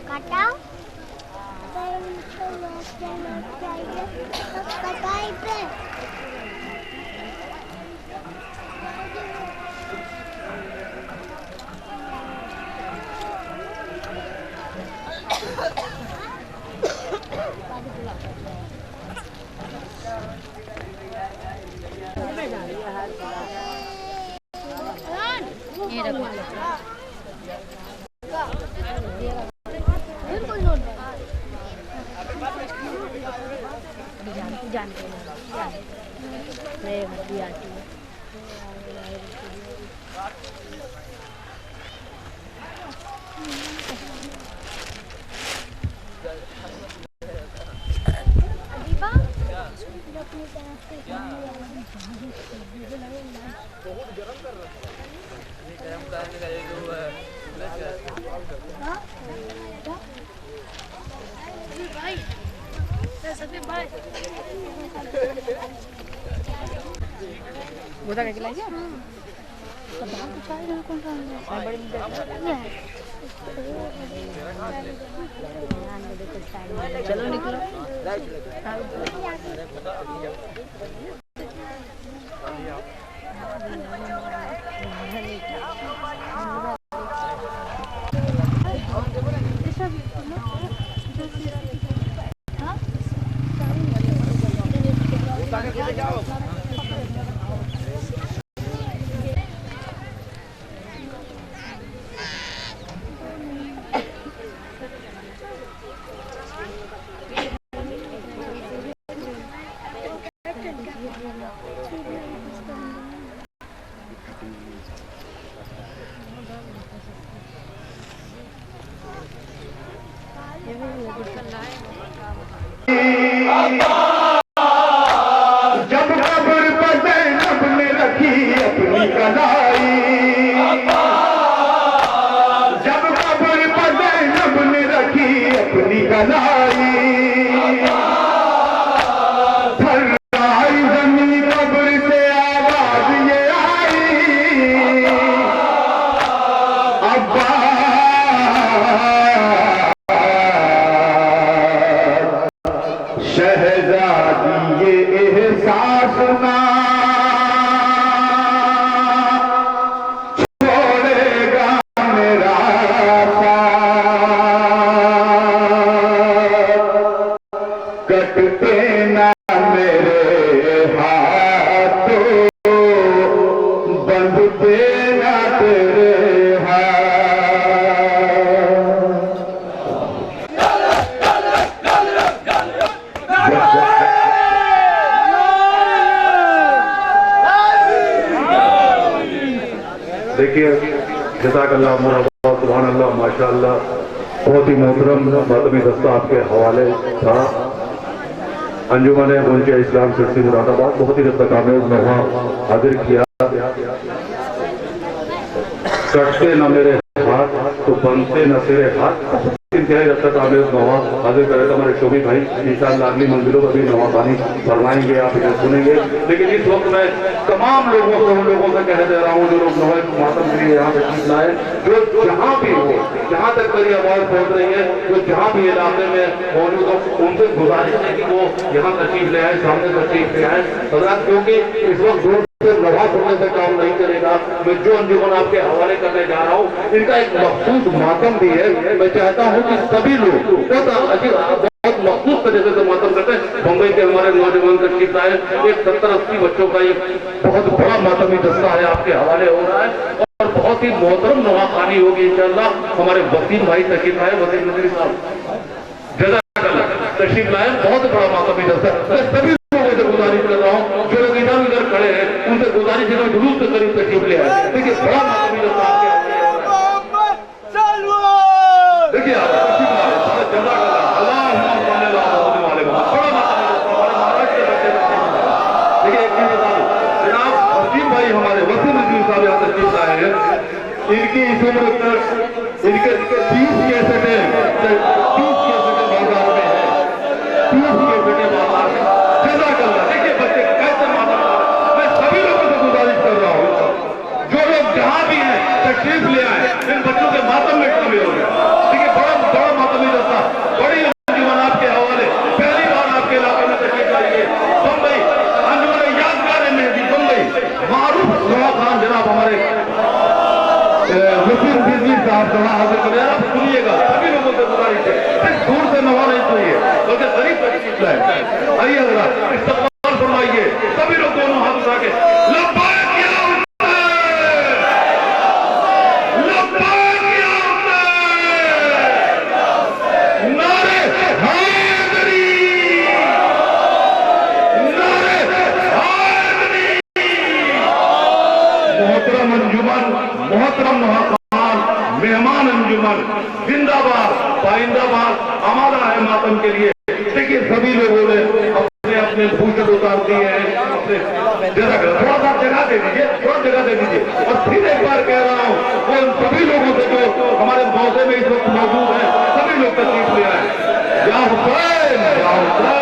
काटा जानते बोला क्या खिलाइए चलो निकलो जब कब्र पर ज़ैनब ने रखी अपनी कलाई, जब कब्र पर ज़ैनब ने रखी अपनी कलाई, थर्राई ज़मीन कब्र से आवाज ये आई, अब्बा शहजादी ये एहसास ना छोड़ेगा मेरा साथ, कटते ना मेरे हाथों, बंधते ना तेरे हाथ। देखिए जज़ाकल्लाह मुबारक सुभान अल्लाह माशाअल्लाह, बहुत ही मोहतरम मातमी दस्ता आपके हवाले था। अंजुमन मुल्क इस्लाम सिरसी मुरादाबाद बहुत ही कामयाब नवा हाजिर किया। कटते न मेरे हाथ तो बनते न तेरे हाथ, इंतहाई रफ्ता कामयाब नवा हाजिर करे तो हमारे शोभी भाई इंशाअल्लाह अगली मंजिलों पर भी नवा पानी फरमाएंगे, आप इन्हें सुनेंगे। लेकिन इस वक्त मैं तमाम लोगों से उन लोगों से कह दे रहा हूँ जो लोग नवाज मातम के लिए यहाँ तशरीफ लाए, जो जहाँ भी हो, जहाँ तक मेरी आवाज पहुँच रही है, जो जहाँ भी इलाके में मौजूद हो, उनसे गुजारिश है कि वो यहाँ तशरीफ ले आए, सामने तशरीफ ले आए। क्योंकि इस वक्त दूर से नवा सुनने से काम नहीं चलेगा। मैं जो अंजुमन आपके हवाले करने जा रहा हूँ, इनका एक मखसूस मातम भी है। मैं चाहता हूँ कि सभी लोग बहुत मखसूस तरीके से मातम करते हैं। मुंबई के हमारे नौजवान तशरीफ लाए, एक 70-80 बच्चों का एक बहुत बड़ा मातमी दस्ता है आपके हवाले हो रहा है और बहुत ही मोहतरम नवाखानी होगी इंशाअल्लाह। हमारे वसीम भाई तशरीफ लाए, वसीम नजरी साहब जज़ाकल्लाह तशरीफ लाए, बहुत बड़ा मातमी दस्ता। मैं सभी लोगों से गुजारिश कर रहा हूँ, जो लोग इधर उधर खड़े हैं उनसे गुजारिश है जुलूस के करीब तशरीफ ले आए। देखिए बड़ा मातमी दस्ता आपके हवाले हो रहा है। देखिए हमारे वसीम नजरी साहब यहाँ तशरीफ लाए हैं। इनकी इस उम्र तक इनके 30 कैसेटें बाजार में है, 30 कैसेटें बाजार में। जज़ाकल्लाह। देखिए बच्चे कैसे माता, मैं सभी लोगों से गुजारिश कर रहा हूँ, जो लोग जहाँ भी हैं तशरीफ ले आए, इन बच्चों के मातम में शामिल हो गए। देखिए बड़ा बड़ा मातमी दस्ता, बड़ी अंजुमन आपके हवाले, पहली बार आपके इलाके में तशरीफ लाई है। बम्बई अंजुमन यादगार मेहदी बम्बई, मारूफ नवा खान जनाब हमारे मुफीद बिजली साहब दवा हाजिर करें। आप सुनिएगा, सभी लोगों से गुजारिश है, सिर्फ दूर से नवा नहीं सुनिए बल्कि करीब तशरीफ लाए। आइए हजरात, इस्तकबाल फरमाइए सभी लोग दोनों हाथ उठा के। लब्बैक या हुसैन, लब्बैक या हुसैन, नारे हैदरी, नारे हैदरी। मोहतरम अंजुमन, मोहतरम महाकान, मेहमान अंजुमन, जिंदाबाद पाइंदाबाद, आमादा है मातम के लिए। देखिए सभी लोगों ने अपने अपने भूषण उतार दिए हैं, अपने थोड़ा सा जगह दे दीजिए, थोड़ा जगह दे दीजिए। और फिर एक बार कह रहा हूँ, वो उन सभी लोगों से जो हमारे मौजे में इस वक्त मौजूद हैं, सभी लोग तशरीफ ले आए। या हुसैन, या हुसैन।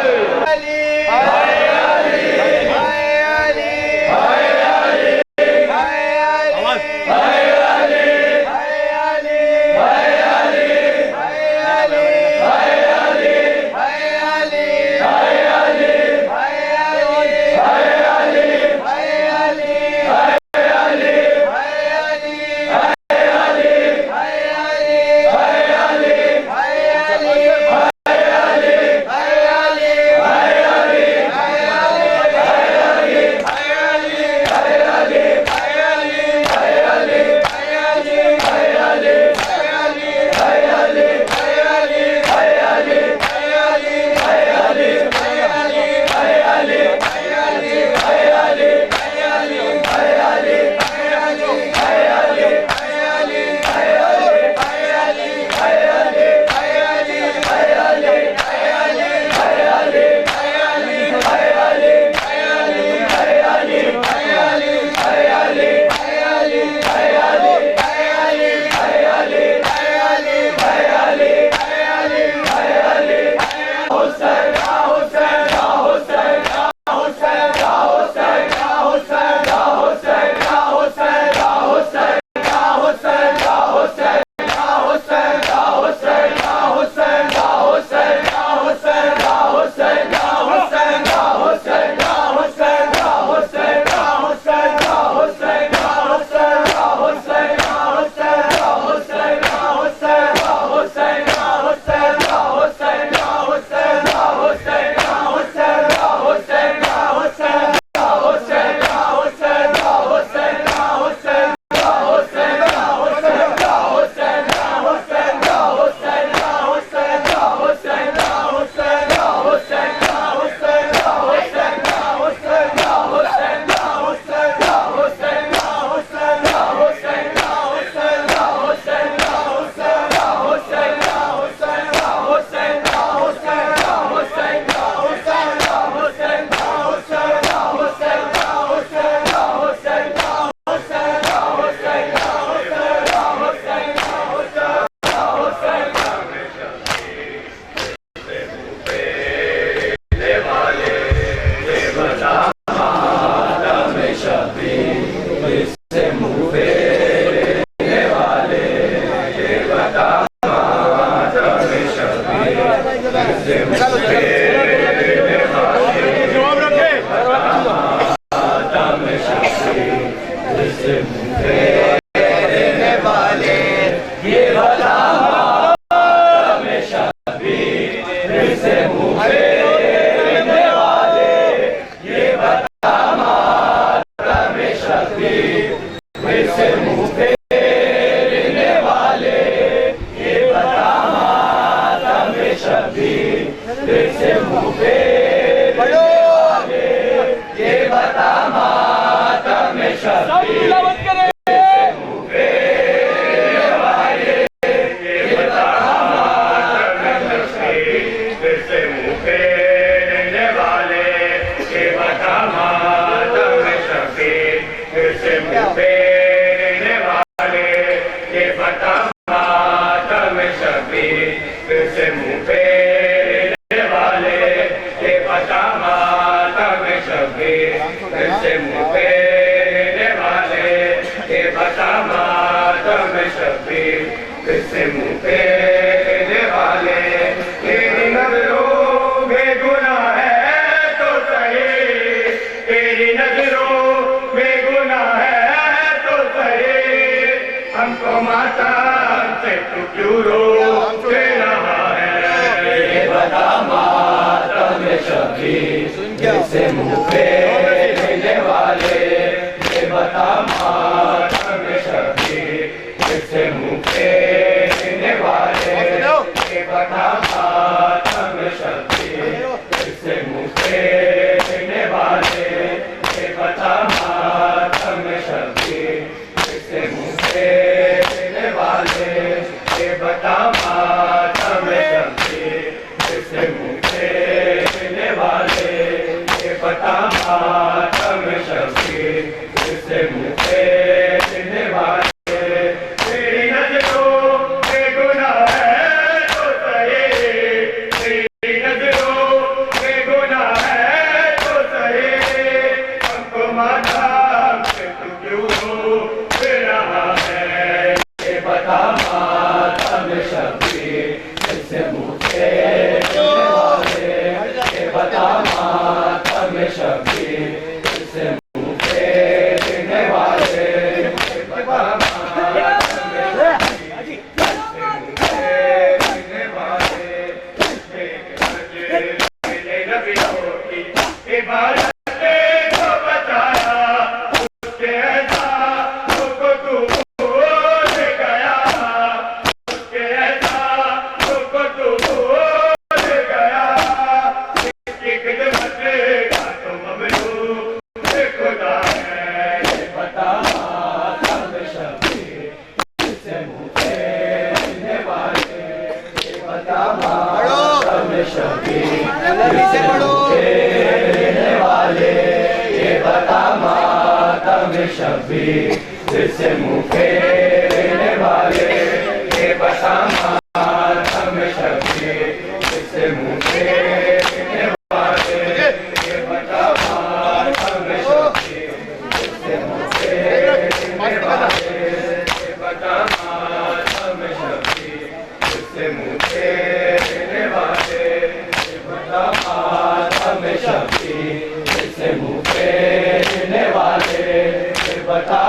सब तिलावत करें। शबीर से मुँह फेरने वाले तेरी नजरों में गुनाह है तो सही तेरी नजरों में गुनाह है तो सही हमको माता से तू क्यों रोके रहा है ये बता मातम शबीर से मुँह फेरने वाले ये बता मातम शबीर से मुँह फेरने वाले ये बता मातम शबीर से मुँह फेरने वाले ये बता मातम शबीर से मुँह फेरने वाले ये बता मातम शबीर से मुँह फेरने वाले ये बता मातम शबीर से मुँह फेरने वाले तेरी नजरों में गुनाह है तो सही तेरी नजरों में गुनाह है तो सही हमको माता से तू क्यों रोक रहा है ये बता मातम शबीर से मुँह फेरने वाले ये बता मातम शबीर से मुँह फेरने वाले ये बता शबीर से मुँह फेरने वाले ये बता मातम शबीर से मुँह फेरने वाले ये बता मातम शबीर से मुँह फेरने वाले ये बता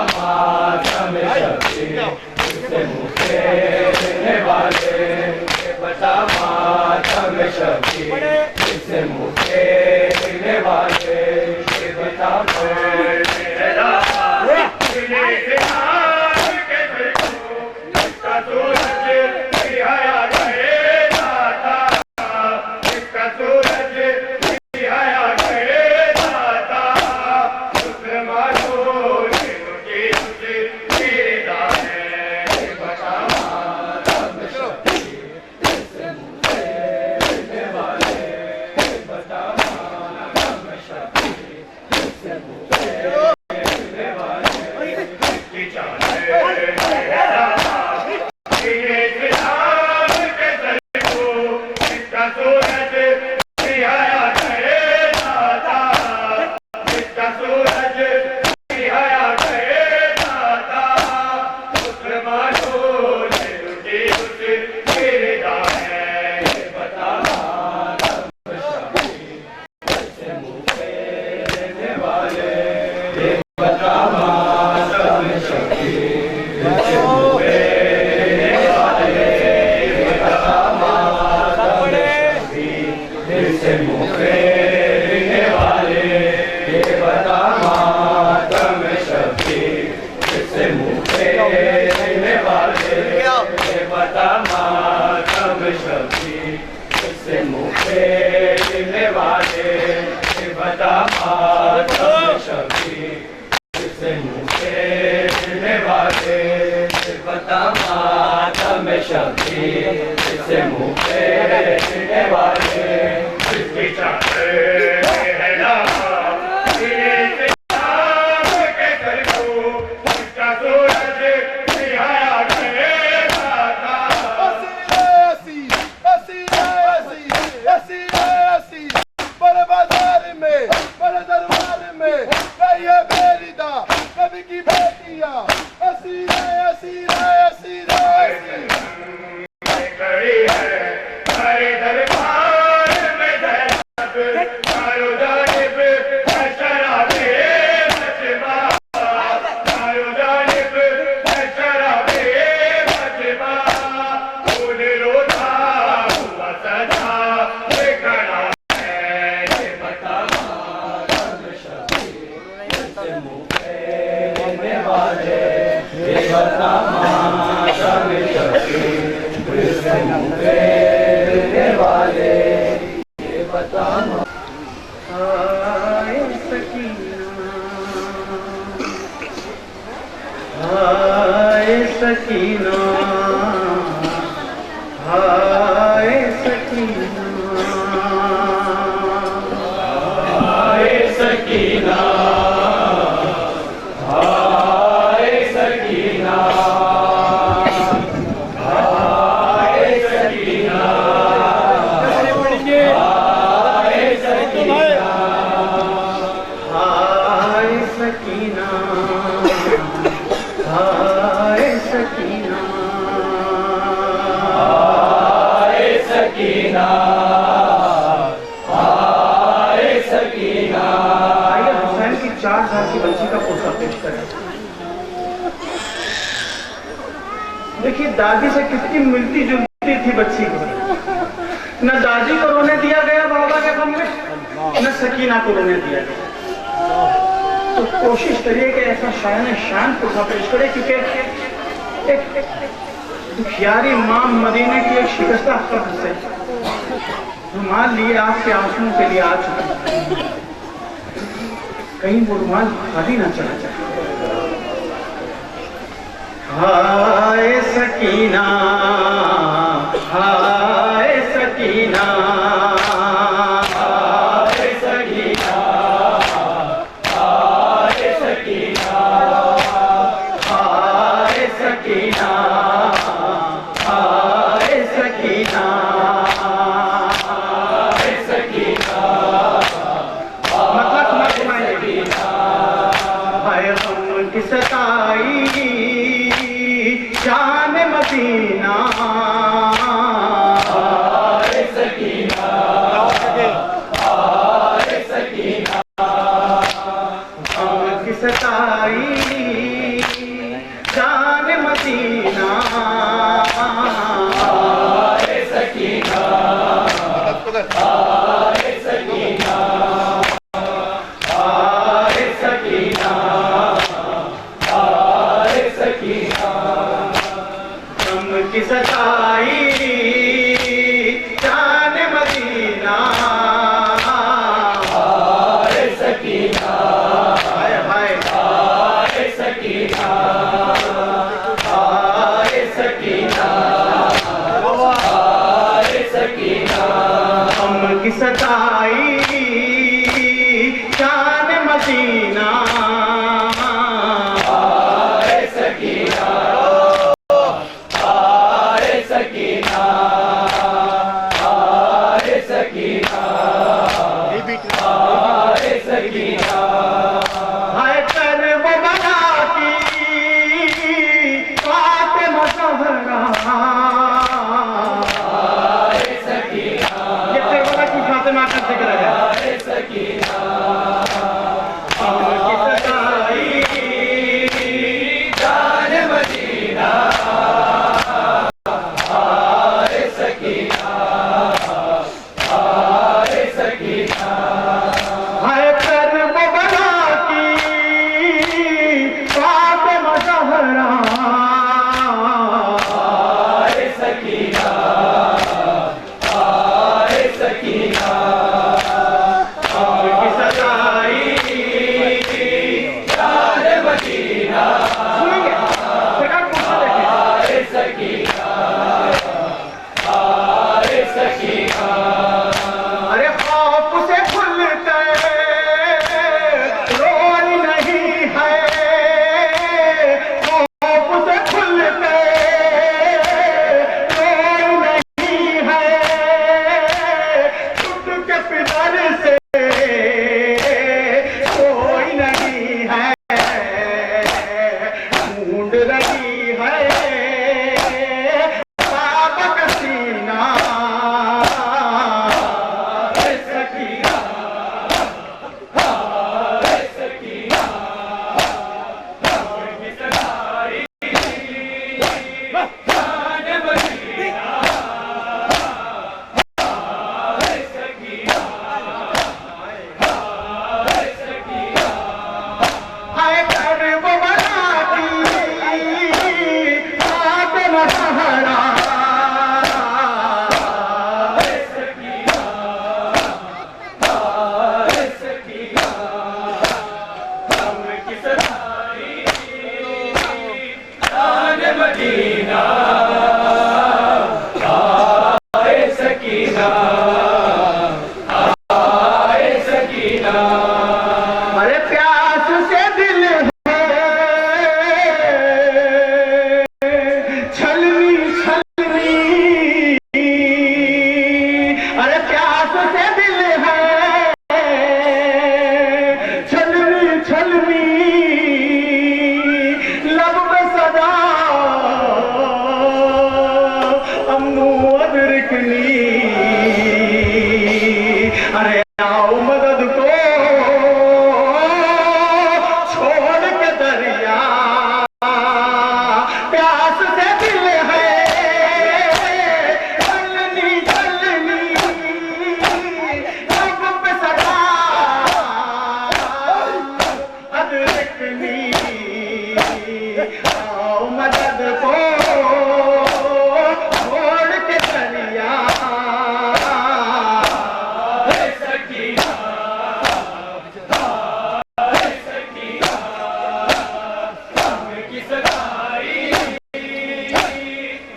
मातम शबीर से मुँह फेरने वाले ये बता मातम शबीर से मुँह फेरने वाले बता मातम शबीर से मुँह फेरने वाले बता मातम शबीर से मुँह फेरने वाले बता कभी की बेटियां हसीना हसीना हसीना हाय सकीना, हाय सकीना, हाय सकीना, हाय सकीना, हाय सकीना, हाय सकीना, हाय सकीना, हाय सकीना, हाय सकीना, हाय सकीना। आइए हुसैन की 4 साल की बच्ची का पोसा पेश करें। देखिए दादी से कितनी मिलती जुलती थी बच्ची को। न दादी को रोने दिया गया बाबा के गम में, न सकीना को रोने दिया गया। तो कोशिश करिए कि ऐसा शान शान पोसा पेश करे, क्योंकि एक दुखियारी मां मदीने की एक शिकस्ता फख्र से रुमाल लिए आपके आंसुओं के लिए आ चुकी, कहीं वो रुमाल खाली ना चला जाए। हाय सकीना, हाय सकीना, हाय सकीना, हाय सकीना, हाय सकीना, हाय सकीना, हाय सकीना, मतलब मत सुनाइए। हाय गम की सताई जान मदीना, हाय सकीना, हाय सकीना, गम की सताई जान मदीना। मदीना आए सकीना आए सकीना। अरे प्यास से दिल है छलनी छलनी, अरे प्यास से दिल है छलनी छलनी, लब पे सदा अम्नू अदरकनी। अरे आओ मदद को छोड़ के दरिया, प्यास से दिल है छलनी छलनी, लब पे सदा अदरकनी। आओ मदद को छोड़ के दरिया, आए सकीना आए सकीना। की सगाई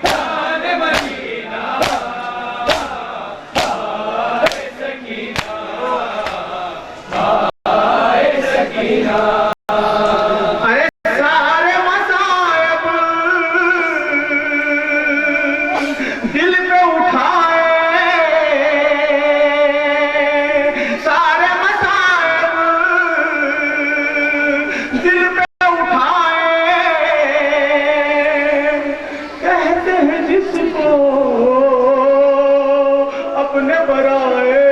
जान मदीना आए सकीना आए सकीना। अरे सारे मसायब दिल पे उठाए, सारे मसायब दिल पे उठाए, कहते हैं जिसको अपने बराए।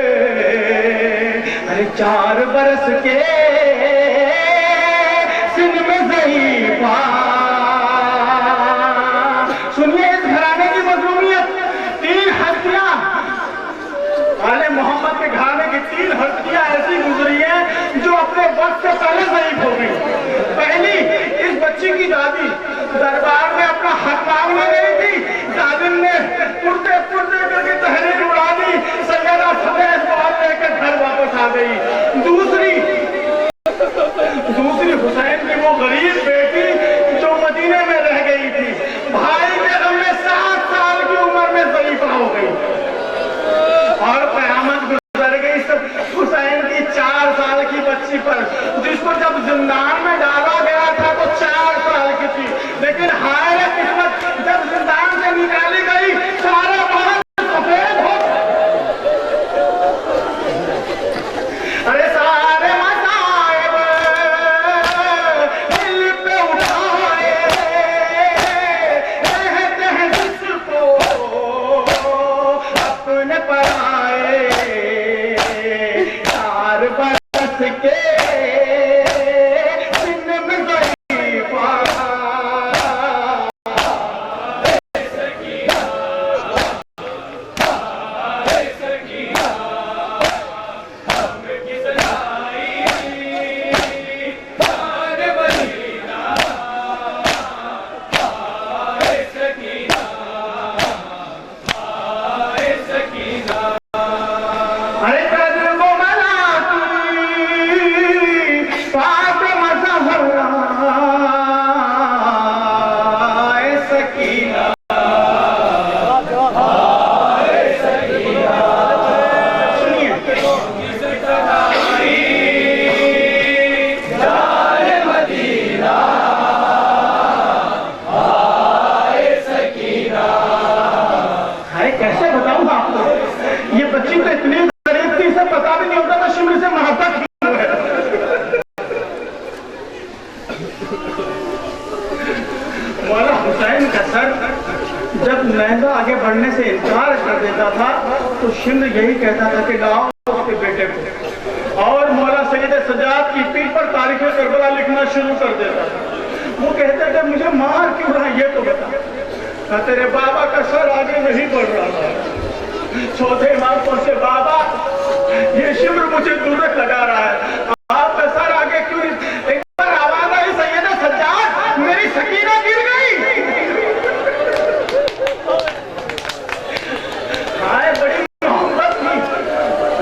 अरे 4 बरस के सिन में ज़ईफ़ा, सुनिए इस घराने की मजलूमियत। 3 हस्तियां आले मोहम्मद के घराने की 3 हस्तियां ऐसी गुजरी हैं जो अपने वक्त से पहले ज़ईफ़ हो गई। पहली, इस बच्ची की दादी दरबार में अपना हक मांगने गई थी, दादिम ने पुरते पुरते करके तहरीर उड़ा दी, सैयदा सफेद बाल लेकर घर वापस आ गई। दूसरी हुसैन की वो गरीब बेटी जो मदीने में रह गई थी, भाई के गम में 7 साल की उम्र में ज़ईफ़ा हो गई और कयामत गुजर गई सब हुसैन की 4 साल की बच्ची पर, जिसको जब जिंदान में डाला गया था तो 4 साल की थी, लेकिन हाय रे किस्मत, जब जिंदान से निकाली गई सारा बाल सफेद हो। अरे सारे मसायब दिल पे उठाए, कहते हैं जिसको अपने पराए। 4 बरस के सिन में ज़ईफ़ा, आए सकीना की सगाई जान मदीना आए सकीना आए सकीना। अरे कदमों मलाकी फातिमा ज़हरा आए सकीना, सुनिए जान मदीना आए सकीना। अरे कैसे बताऊं आपको, ये बच्ची तो इतनी गरीब थी, इसे पता भी नहीं होता था शिमर से मोहब्बत क्यों है। मौला हुसैन का सर जब लहंगा आगे बढ़ने से इनकार कर देता था तो शिमर यही कहता था कि लाओ उसके बेटे को, और मौला सैयद सजाद की पीठ पर तारीख करबला लिखना शुरू कर देता था। वो कहते थे मुझे मार क्यों रहा ये तो बता। तेरे बाबा का सर आगे नहीं बढ़ रहा था। चौथे इमाम पहुंचे, बाबा ये शिमर मुझे दूर लगा रहा है, आपका सर आगे क्यों नहीं। एक बार आवाज आई, सैयद सज्जाद मेरी सकीना गिर गई। हाय बड़ी मोहब्बत थी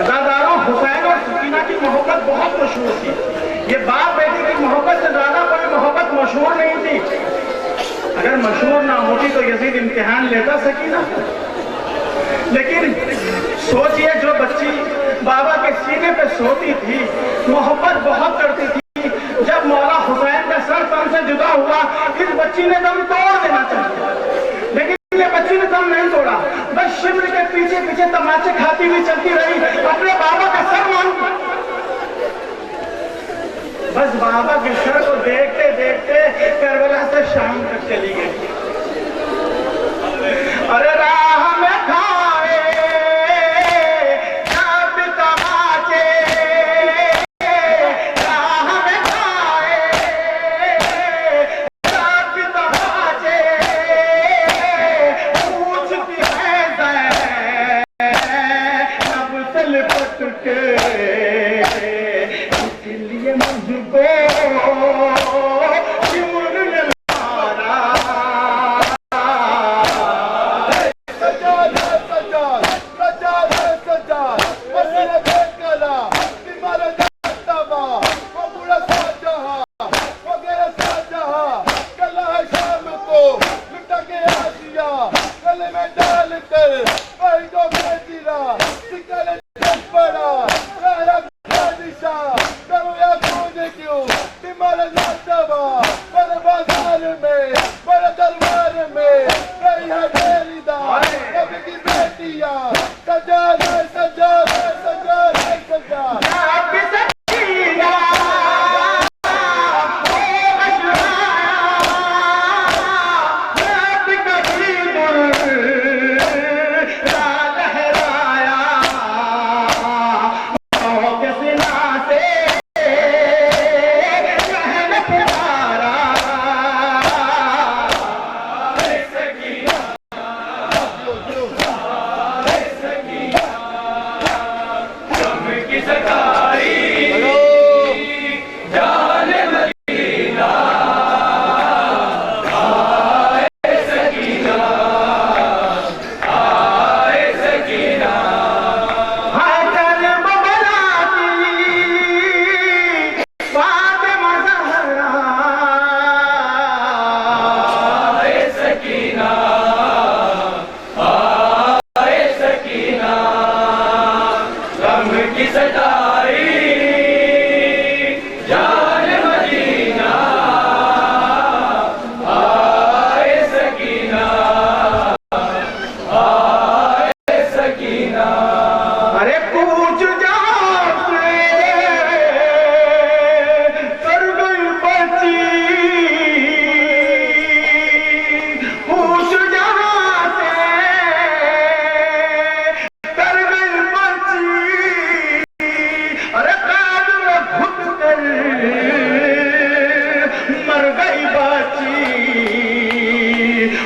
दादारों, हुसैन और सकीना की मोहब्बत बहुत मशहूर थी। ये बाप बेटी की मोहब्बत से ज्यादा कोई मोहब्बत मशहूर नहीं थी। अगर मशहूर ना होती तो यजीद इम्तिहान लेता सकीना। लेकिन सोचिए, जो बच्ची बाबा के सीने पे सोती थी, मोहब्बत बहुत करती थी, जब मौला हुसैन का सर तन से जुदा हुआ, इस बच्ची ने दम तोड़ देना चाहिए, लेकिन ये बच्ची ने दम नहीं तोड़ा। बस शिमर के पीछे पीछे तमाचे खाती हुई चलती रही, अपने बाबा का सर मांग। बस बाबा के सर को देखते देखते करबला से शाम तक चली गई। अरे राह में खाए जब तमाचे, राह में खाए जब तमाचे, पूछती है ज़ैनब से लिपट के, इसलिए मुझको क्यों न मारा।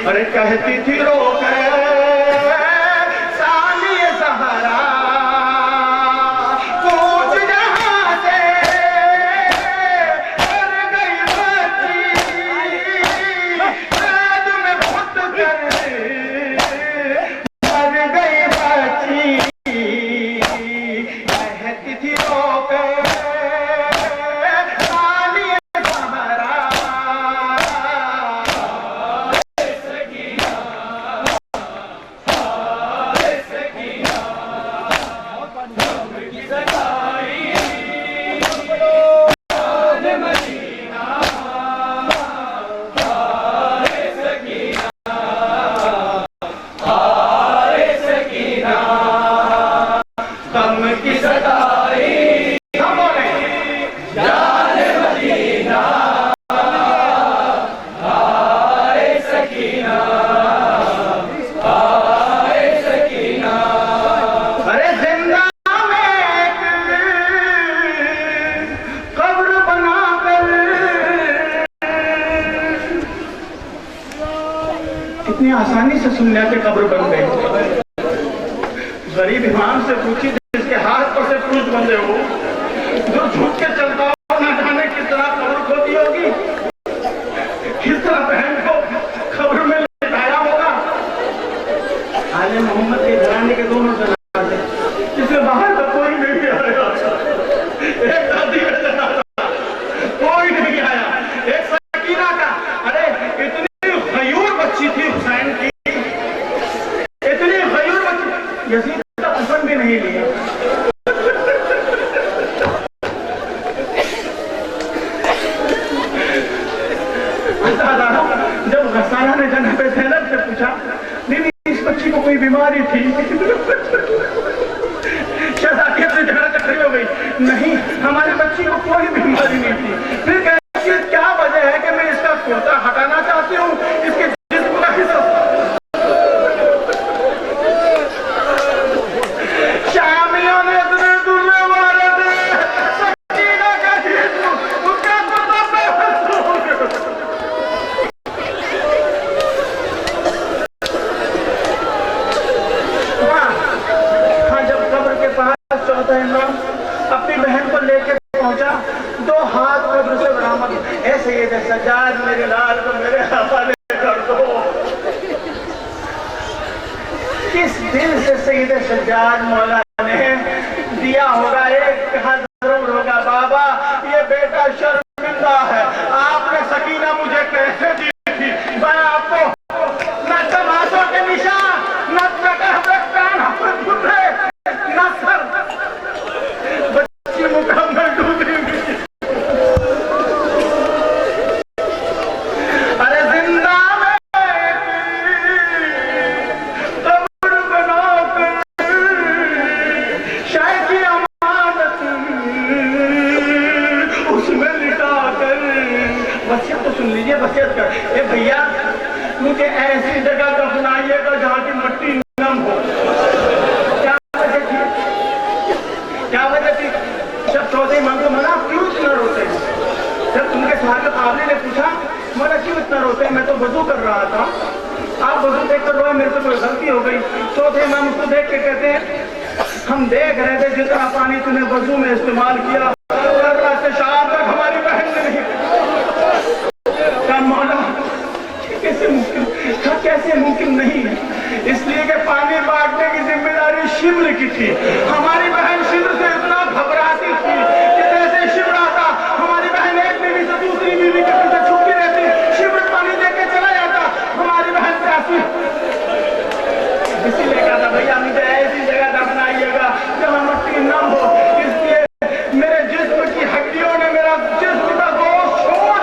अरे कहती थी रो साली सहारा, पूछ जहां से कर गई बच्ची, कैद में घुट कर मर गई बच्ची। कहती थी रो इतनी आसानी से सुनने के कब्र बन गई। गरीब इमाम से पूछी जिसके हाथ पर से क्रूज बंधे हो, जो झुक के चलता हो, ना जाने किस तरह कब्र खोदी होगी, किस तरह बहन को कब्र में लिटाया होगा। आले मोहम्मद के घराने के दोनों जनाजे, इसमें बाहर का कोई नहीं आया, एक दादी का जनाजा कोई नहीं आया, एक सकीना का। अरे इतनी कोई बीमारी थी, शायद आखिर से झगड़ा चक्री हो गई। नहीं, हमारी बच्ची को कोई बीमारी नहीं थी। फिर कहती क्या वजह है कि मैं इसका कुर्ता हटाना चाहती हूँ, इसके जिस्म का हिस्सा। शामियों ने दुल्हे मारे थे, सकीना का जिस्म, उसका कुर्ता बेहोश हो गया। चौथा इमाम अपनी बहन को लेकर पहुंचा, 2 हाथ कब्र से बरामद। ऐसे ये सज्जाद मेरे लाल को मेरे हवाले कर दो। किस दिल से सईद सज्जाद मौला ने दिया होगा, एक कहा जरूर होगा, बाबा ये बेटा शर्मिंदा है, आपने सकीना मुझे कैसे दी थी। मैं आपको न तमाशों के निशान, न न सर, बच्ची मुकम्मल डूबी। अरे जिंदा में कब्र बनाकर शायद की अमानत उसमें लिटा कर, वसीयत तो सुन लीजिए, वसीयत कर। ए भैया मुझे ऐसी जगह दफनाइएगा जहाँ की मट्टी नम हो। क्या वजह थी? जब चौधरी मांगो मना क्यों इतना रोते हैं? जब उनके साहब काबले ने पूछा मना क्यों इतना रोते हैं, मैं तो वजू कर रहा था, आप वजू देख कर रोए, मेरे से कोई गलती हो गई। चौथे इमाम उसको देख के कहते हैं हम देख रहे थे जितना पानी तूने वजू में इस्तेमाल किया, से शाम तक हमारी बहन ने नहीं। क्या मौला कैसे मुमकिन, कैसे मुमकिन नहीं है? इसलिए कि पानी बांटने की जिम्मेदारी शिमर की थी। हमारी बहन शिमर से इतना घबराती थी कि जैसे शिमर आता, हमारी बहन एक बीवी से दूसरी बीवी के पीछे छुपती रहती, शिमर पानी देके चला जाता, हमारी बहन प्यासी। इसीलिए कहा था भैया मुझे ऐसी जगह दफनाइएगा जहाँ मट्टी न हो। इसलिए मेरे जिस्म की हड्डियों ने मेरा जिस्म का गोश्त छोड़।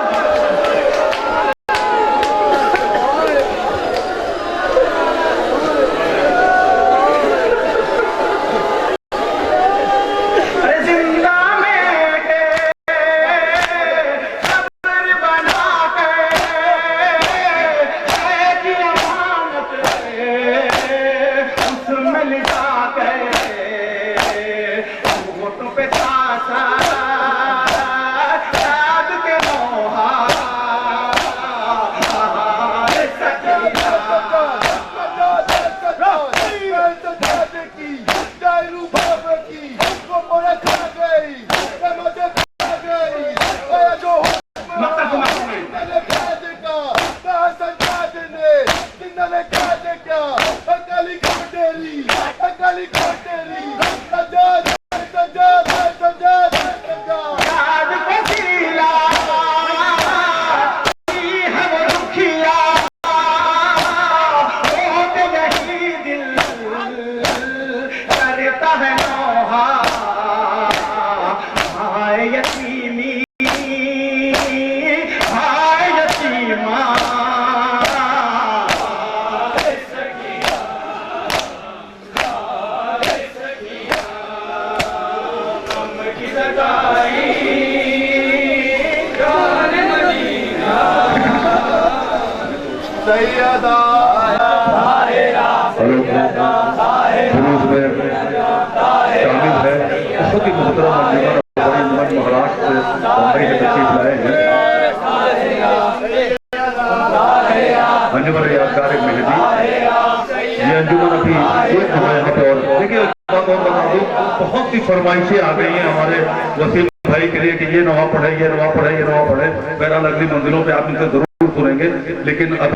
बहुत सी फरमाइशें आ गई हैं हमारे वसीम भाई के लिए कि ये नवा पढ़े, ये नवा पढ़े, ये नवा पढ़े। बहरहाल अगली मंजिलों पे आप इनसे जरूर सुनेंगे, लेकिन अब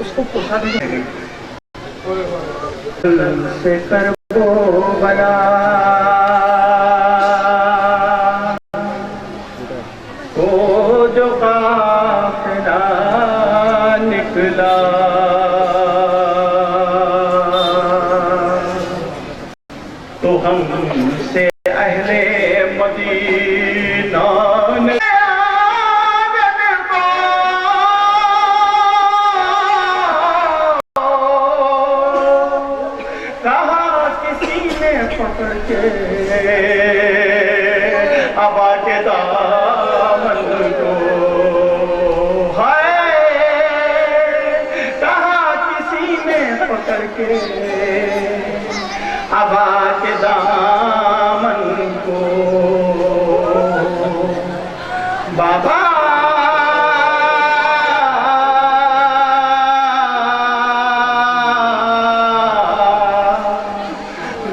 उसको पूछा भी नहीं से कर वो बला वो जो काफिला निकला तो हमसे अहले मदीना ने कहा किसी ने पकड़ के अबा के दामन को, है कहा किसी ने पकड़ के अबा के दामन को। बाबा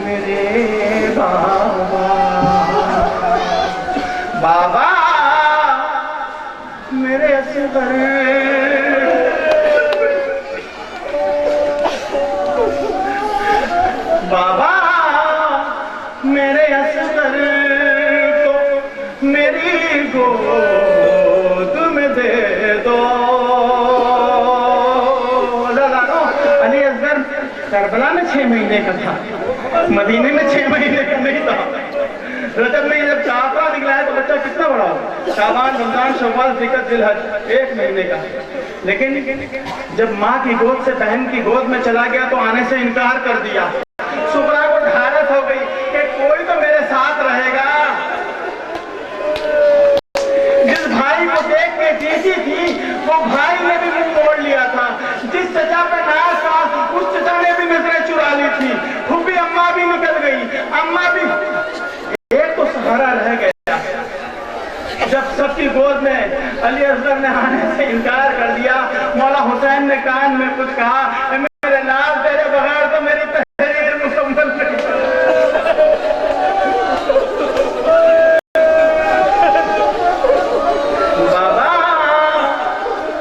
मेरे बाबा, बाबा मेरे असगर, बाबा मेरे असगर को मेरी गोद में दे दो। अली असगर करबला में 6 महीने का था, मदीने में 6 महीने का नहीं था। रजब में जब चापरा निकला है तो बच्चा कितना बड़ा हो, शाबान रमजान शव्वाल जिक्र जिलहज 1 महीने का। लेकिन जब माँ की गोद से बहन की गोद में चला गया तो आने से इनकार कर दिया। सुबरा को ढारस हो गई कि कोई तो मेरे साथ रहेगा। जिस भाई को देख के जीती थी वो भाई ने भी मुंह मोड़ लिया था। जिस चचा पे नाज था उस चचा ने भी नजरें चुरा ली थी। फूफी अम्मा भी निकल गई, अम्मा भी, एक तो सहारा रह गया। जब सबकी गोद में अली असगर ने आने से इनकार कर दिया, मौला हुसैन ने कान में कुछ कहा, मेरे लाल तेरे बगैर तो मेरी तहरीर मुकम्मल नहीं। बाबा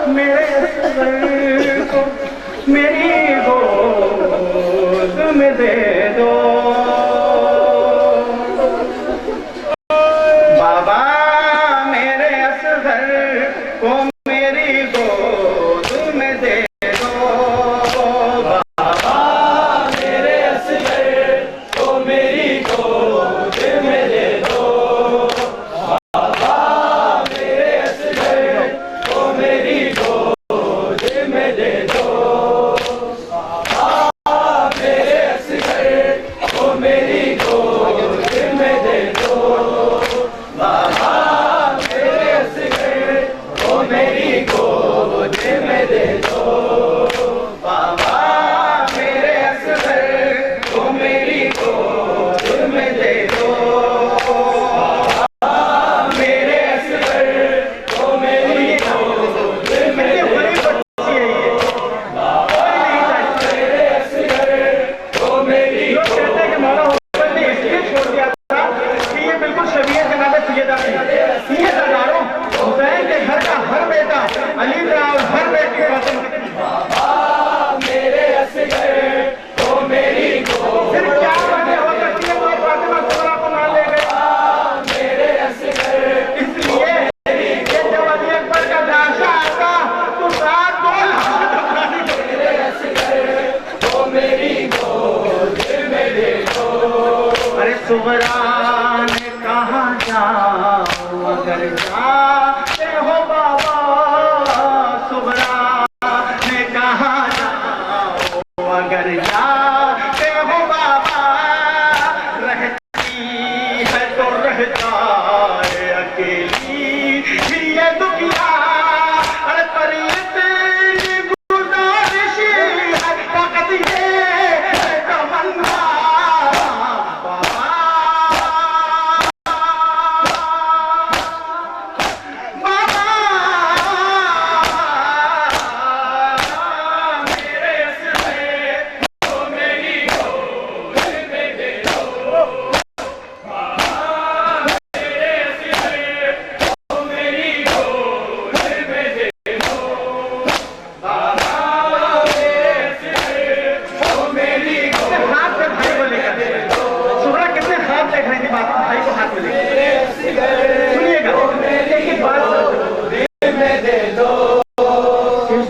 मेरे असगर को मेरी गोद में दे दो। बाबा मेरे असगर को मेरी गोद में दे दो। बाबा मेरे असगर को मेरी गोद में दे दो। बाबा मेरे असगर को मेरी गोद में दे दो। बाबा मेरे असगर को मेरी गोद में दे दो। बाबा मेरे असगर को मेरी गोद में दे दो। बाबा मेरे असगर को मेरी गोद में दे दो। बाबा मेरे असगर को मेरी गोद में दे दो। बाबा मेरे असगर को मेरी लोग कहते हैं कि मौला हुसैन ने इसलिए छोड़ दिया था कि ये बिल्कुल शबीह जनाब सैयदा थी। ये हजारों हुसैन के घर का हर बेटा अली का और हर बेटी फातिमा।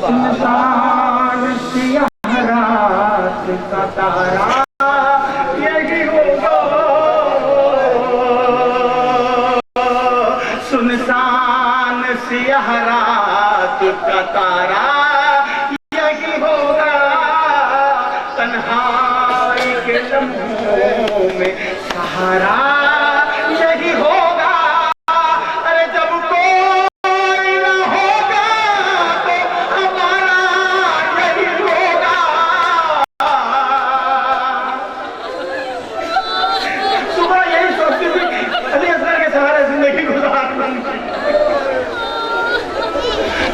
सुनसान सियाह रात का तारा यही होगा, सुनसान सियाह रात का तारा यही होगा, तन्हाई के लम्हों में सहारा यही होगा। अरे जब कोई न होगा तो हमारा यही होगा। सुबह यही सोचती थी अली असगर के सहारे जिंदगी गुजारना।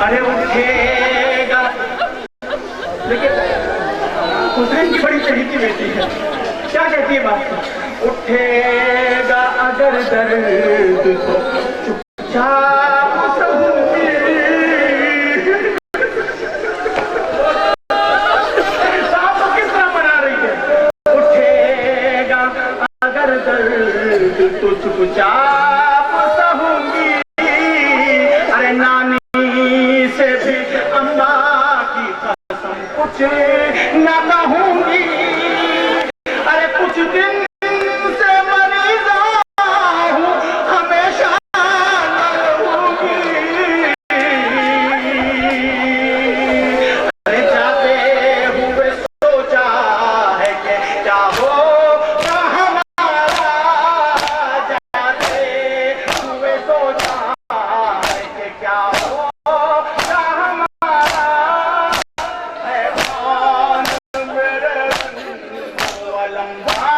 अरे उठेगा, लेकिन हुसैन की बड़ी चहेती बेटी है, क्या कहती है बात? उठेगा अगर दर्द तो चुपचाप सहूंगी, साहब तो किस तरह बना रही है? उठेगा अगर दर्द तो चुपचाप सहूंगी, अरे नानी से भी अम्मा की कसम कुछ न कहूंगी, अरे कुछ दिन से मरीज़ा हूँ हमेशा न रहूंगी। अरे जाते हुए सोचा है कि क्या होगा हमारा, जाते हुए सोचा है कि क्या होगा हमारा, है कौन मेरे लंबा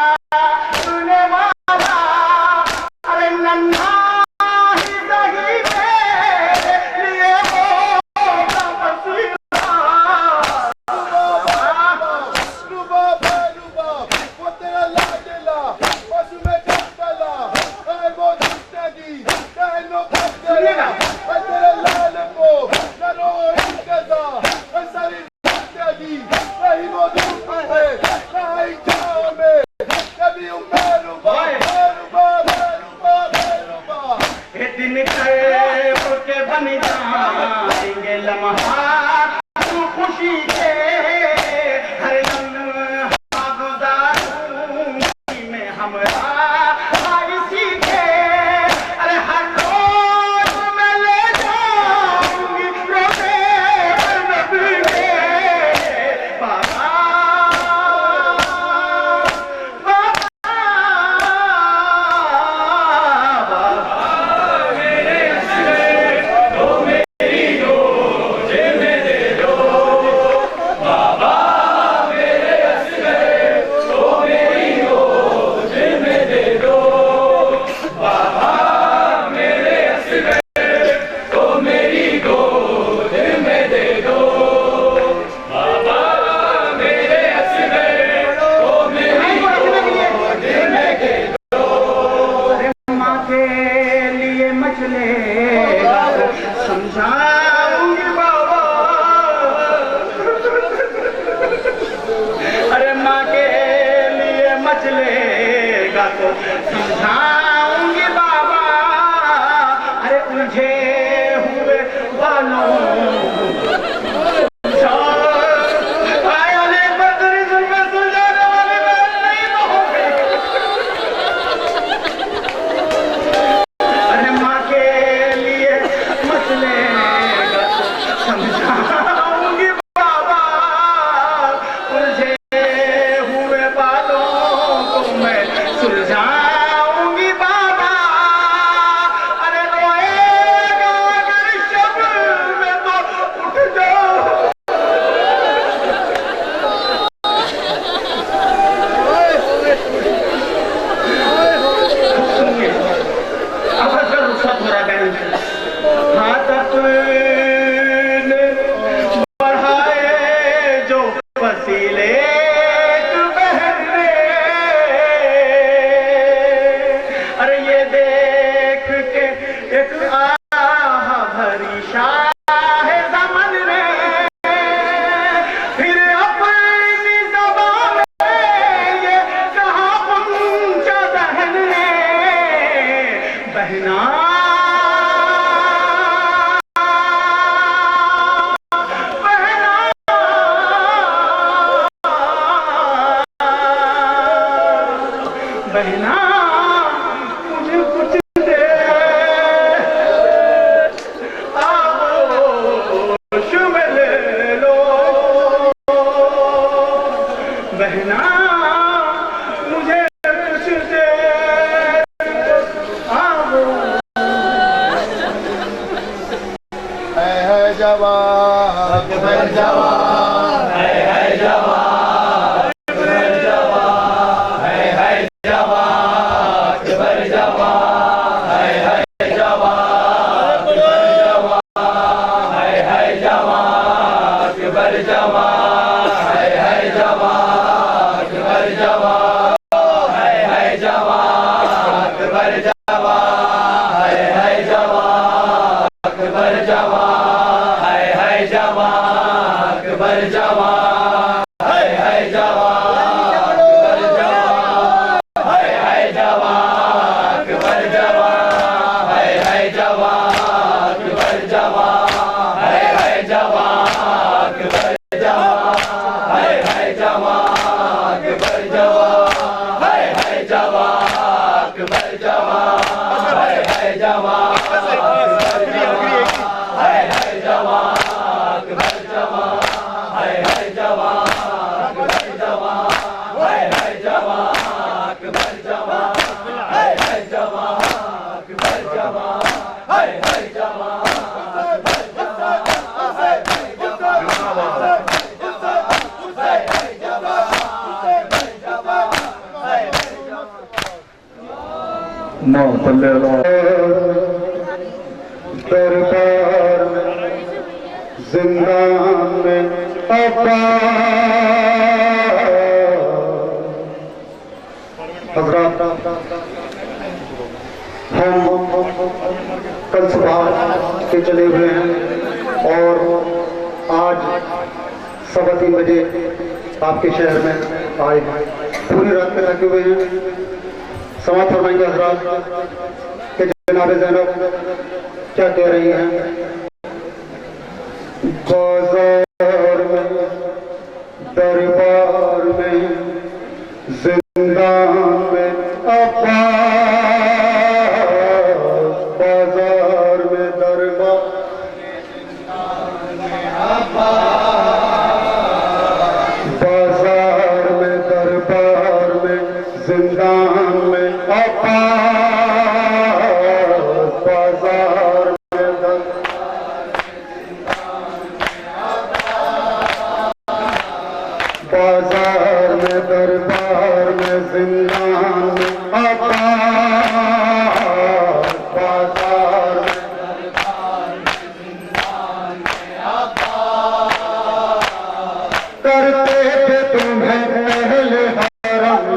सुने वाला, अरे नन्हा ही सही मेरे लिए होगा वसीला। ये दिन कैफ के बन जाएंगे लम्हा खुशी के, हर लम्हा गुजारूंगी मैं हमरा इसी के, अरे हर रोज मैं ले जाऊंगी रोज़े नबी के। बाबा मेरे असगर तो मेरी जो होश में ले लो बहना मुझे तुझसे है जवान जवान है जवान दरबार में जिंदान में हजरात हम कल सुबह के चले हुए हैं और आज 3:15 बजे आपके शहर में आए हैं। पूरी रात में थके हुए हैं। समाप्त फरमाएंगे हजरात कि जनाब ज़ैनब क्या कह रही हैं। बाजार में दरबार में जिंदान में बाजार में दरबार बाजार में दरबार में जिंदान में बाजार बाजार में दरबार में जिंदान में बाजार करते थे तुम्हें पहले हरम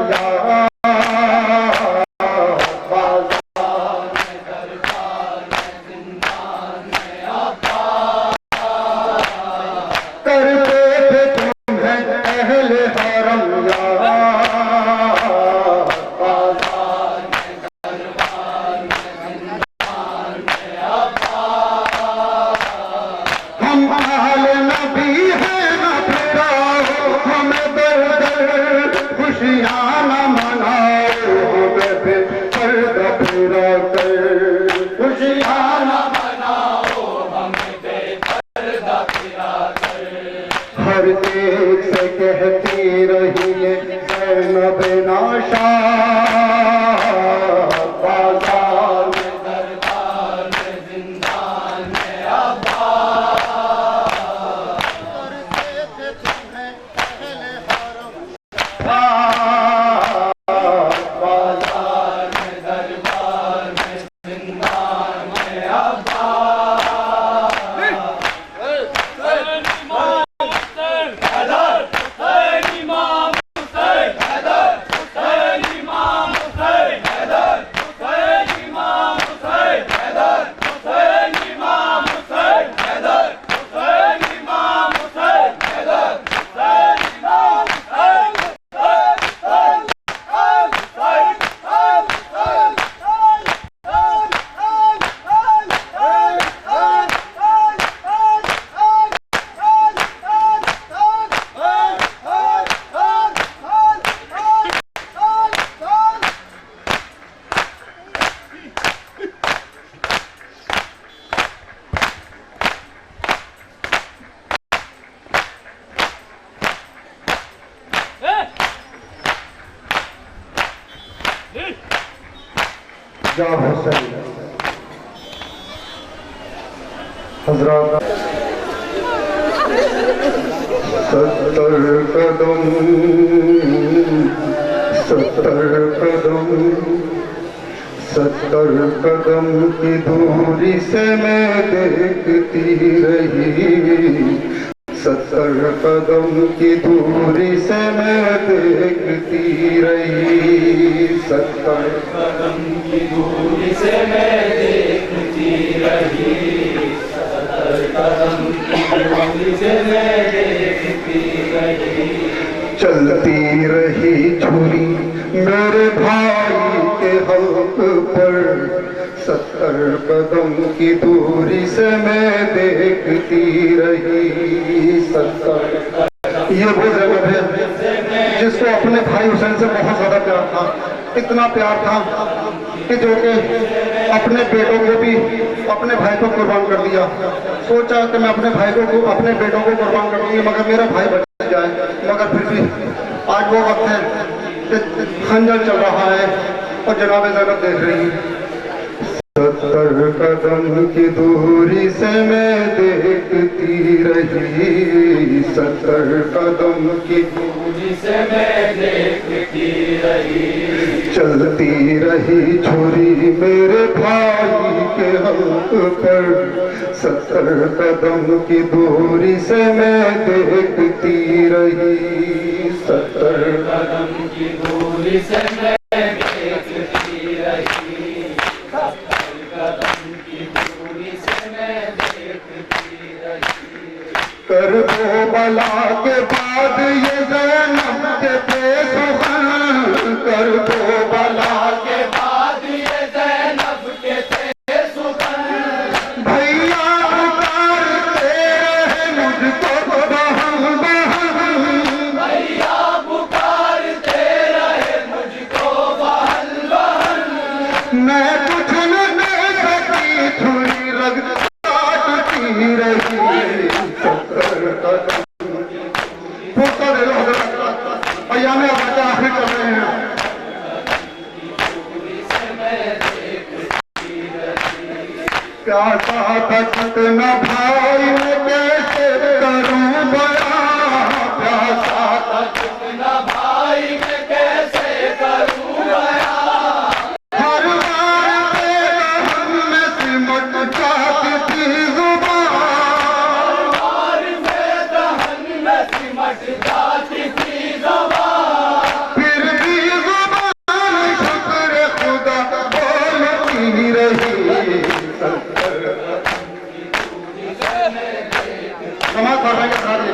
हर एक से कहती रही है ज़ैनब नाशा बाजार में दरबार में जिंदान में या हुसैन। हजरत 70 कदम 70 कदम की दूरी से मैं देखती रही, 70 कदम की दूरी से मैं देखती रही, 70 कदम की दूरी से मैं देखती रही, 70 कदम की दूरी से मैं देखती रही। चलती रही छुरी मेरे भाई के हक पर, 70 कदम की दूरी से मैं देखती रही, 70। ये वो जगह है जिसको अपने भाई हुसैन से बहुत ज्यादा प्यार था, इतना प्यार था कि जो कि अपने बेटों को भी अपने भाई को कुर्बान कर दिया। सोचा कि मैं अपने भाई को अपने बेटों को कुर्बान कर दूंगी मगर मेरा भाई बच जाए, मगर फिर भी आज वो वक्त है कि खंजर चल रहा है और जनाब ज़ैनब देख रही है। 70 कदम की दूरी से मैं देखती रही, 70 कदम की दूरी से मैं देखती रही। चलती रही छुरी मेरे भाई के हक पर, 70 कदम की दूरी से मैं देखती रही, 70 कदम की दूरी से मैं देखती रही, 70 कदम की दूरी से मैं देखती रही। कर दो बला के बाद ये ज़ैनब के बेसुखन, कर दो बला के बाद ये ज़ैनब के थे सुखन, भैया पुकारते रहे मुझको बहन बहन, भैया पुकारते रहे मुझको बहन बहन। मैं कुछ न दे सकी छुरी रग काटती रही, 70 कदम अयाम आबाद आखिर कर रहे हैं। प्यासा बचत न भाई मैं कैसे करूं बया, प्यासा बचत न भाई मैं कैसे करूं बया, हर बार तेरा हम में सिमट जाती थी जुबान, और मैं दहन में सिमट जाती थी ज़ुबान, फिर भी जुबान शुक्र खुदा बोलती रही, 70 समाज कर रहे हैं सारे।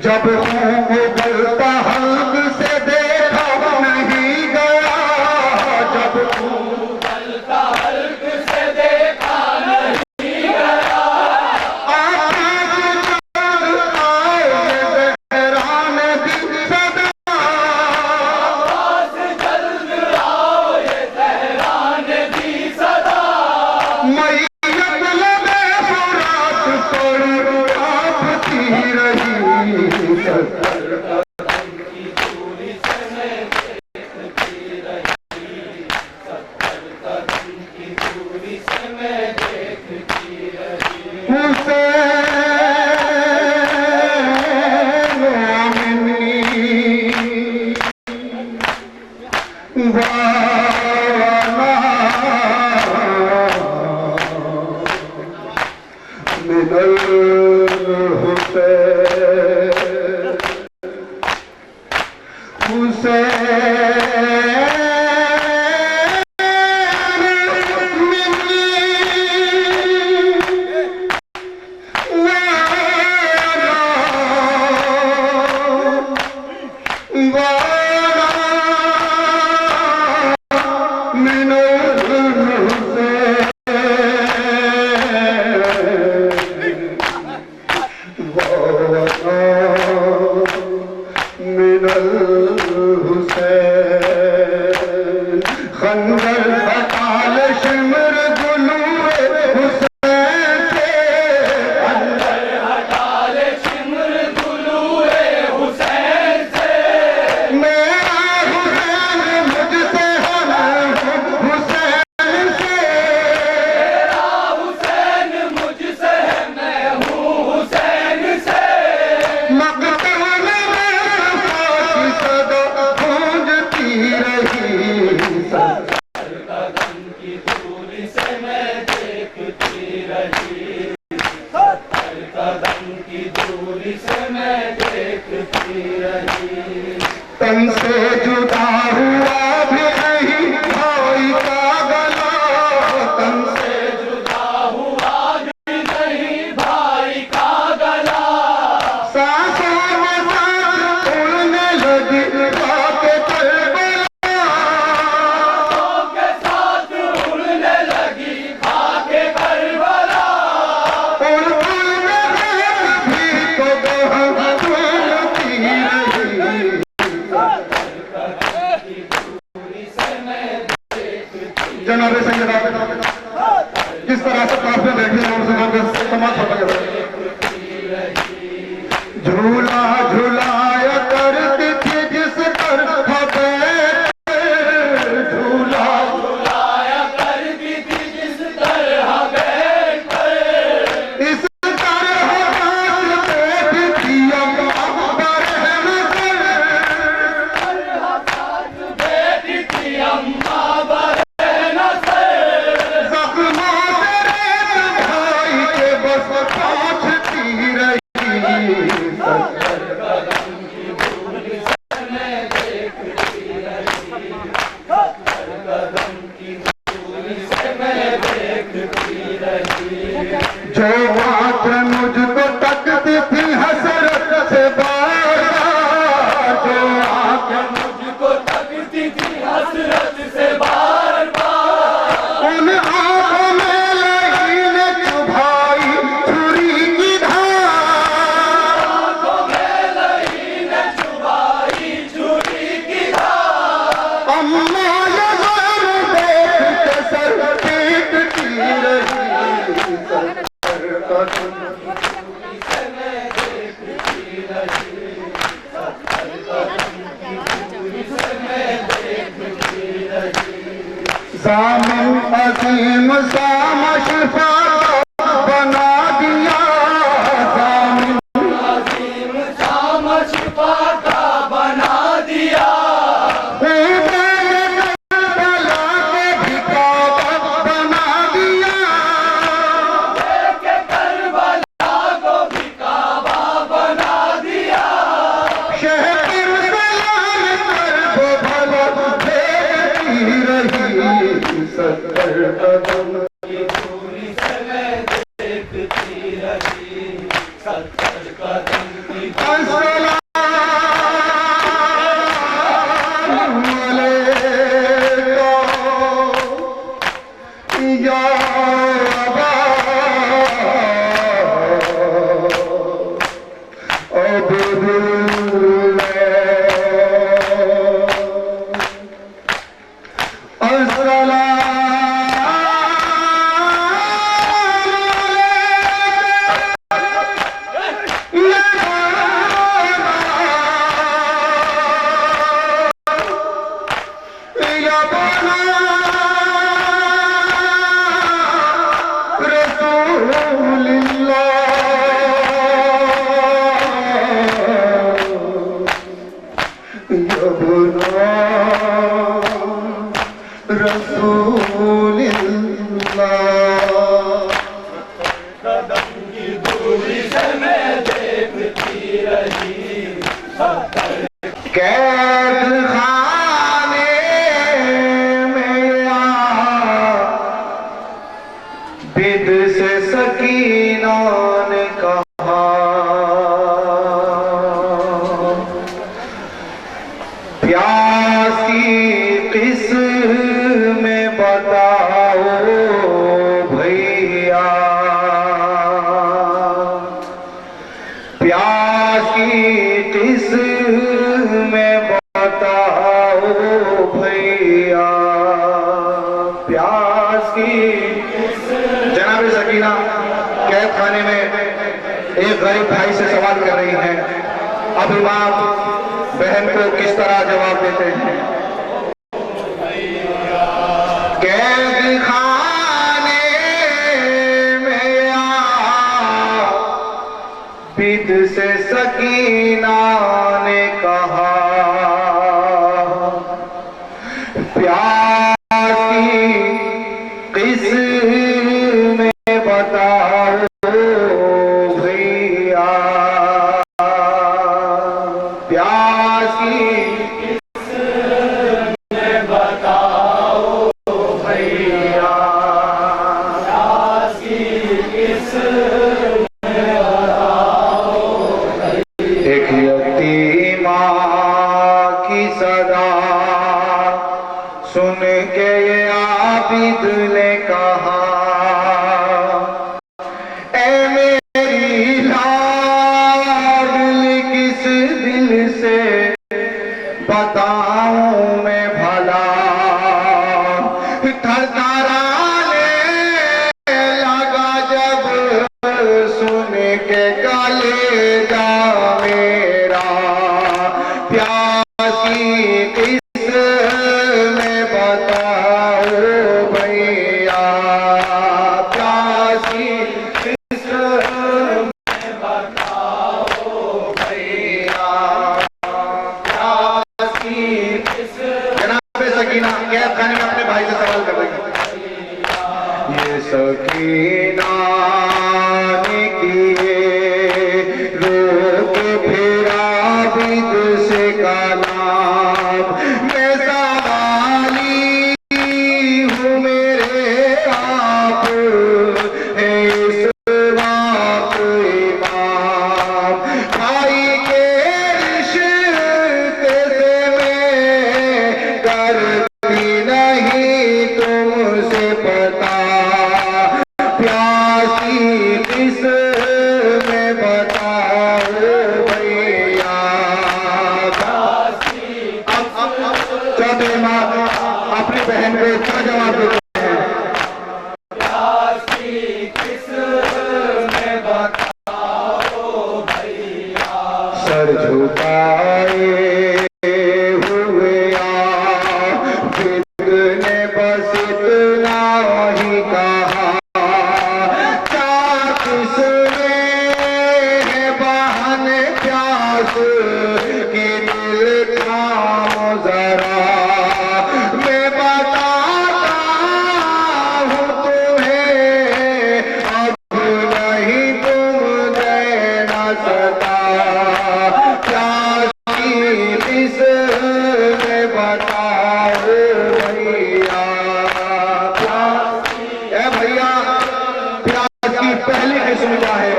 जब मुगलता हल्क से देखा नहीं गया, जब मुगलता हल्क से देखा नहीं गया, आकाश चांद आए बहरान दी सदा, आकाश जल्द आओ ये सहरान दी सदा, मैयत लबे फुरात पर कांपती रही, 70 की दूरी से मैं देखती रही, 70 कदम की दूरी से मैं देखती रही। हुसैन आमिनी वाला मिनल हुसैन, हुसैन मिनी की दूरी से मैं देखती रही, 70 कदम की दूरी से मैं देखती रही। तन से जुदा हुआ भी नहीं भाई का गला, तन से जुदा हुआ भी नहीं भाई का गला, सांसों में सांस उड़ने लगी बाके करबला, के साथ उड़ने लगी खाके करबला। उड़ भी तो बहती रही। जनाब सैयदा किस तरह से काफिले देखिए और समाज झूला झूलाया करती थी जिस तरह बैठ, झूला झूलाया करती थी जिस तरह बैठ कर, इस तरह बैठी थी अम्मा बरहम कर, बैठी थी अम्मा बहन से, जख्मों तेरे भाई के बस पहुंचती रही। जो मात्र मुझको तकती थी हसरत से बार बार, जो आंखें मुझको तकती थी हसरत से बार बार, उन आंखों में लगी न चुभाई छुरी की धार, आंखों में लगी न चुभाई छुरी की धार। अम्मा ये ज़र देख के सर पीटती रही। ज़ामिन अज़ीम साम शिफा बना दिया, ज़ामिन अज़ीम शाम शिफा का बना दिया, करबला के भी काबा बना दिया, के करबला को भी काबा बना दिया। शहर सलाम कर वो भला देखती रही। 70 कदम की दूरी से मैं देखती रही, 70 कदम की अस्सलाम अलैकुम या अबा अब्दुल्लाह। अस्सलाम दूरी से मैं देखती रही, कैद खाने में बिद से सकीना ने कहा, प्यासी किस्में बताओ भैया, प्यास की किस्में बताओ भैया, प्यास की। जनाब सकीना कैद खाने में एक गरीब भाई से सवाल कर रही हैं, अभी बाप बहन को किस तरह जवाब देते हैं। कैद खाने में बिद से सकीना ने कहा, प्यासी किसमें बताओ भैया, प्यासी किसमें बताओ भैया, प्यासी किसमें बताओ भैया। एक यतीमा की सदा सुन के ये आबिद ने कहा, ऐ मेरी लाडली किस दिल से बताऊं मैं भला, थरथराने लगा जब सुन के कलेजा मेरा, प्यासी किस में बताओ भैया, प्यासी किस में बताओ भैया, प्यासी किस जनाब सकीना कैद खाने में अपने भाई से सवाल कर रही है। ये सकीना ने किए रोक फेरा बिद से का नाम, मैं सवाली हूँ मेरे आप है इस वक्त इमाम, भाई के रिश्ते से मैं करती नहीं तुमसे पता, प्यासी किस में बताओ भैया, अब चौथे माँ अपनी बहन को क्या जवाब देते हैं, प्यासी किसमें बताओ भैया, सर झुकाए हुए आबिद ने बस इतना ही कहा, चाक सुने है बहन प्यास की दिल थामो जरा, मैं बताता हूँ तुम्हें अब नहीं तुम देना सता, प्यासी किस में बताओ भैया, ए भैया प्यास की पहली किस्म क्या है,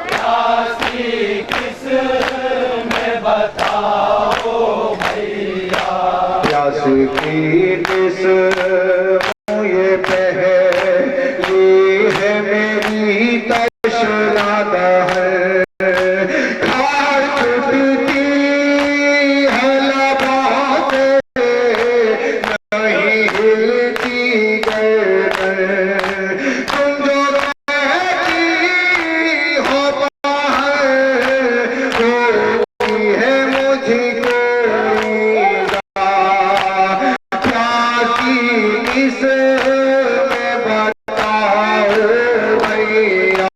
प्यासी किसमें बताओ भैया, प्यास की किस्म ये पहली है मेरी तशना दहर, खार छुटती है लबों से नहीं हिलती गर्दन, तुम जो कहती हो बाहर होती है मुझको ईजा, प्यासी किस में बताओ भैया,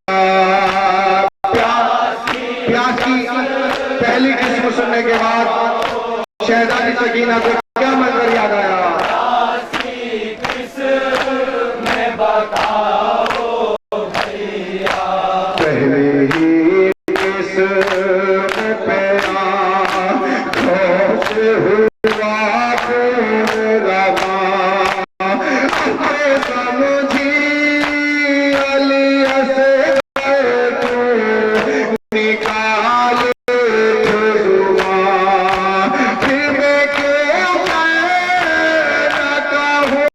प्यासी पहली किस्म सुनने के बाद शहजादी सकीना को क्या मंजर याद आया, प्यासी किसमें बताओ भैया, पहले ही किस्म पे खोश हुआ रवा, अपने समझी अलिया से तू निकाल जुबान, फिर मैं क्यों न कहूँ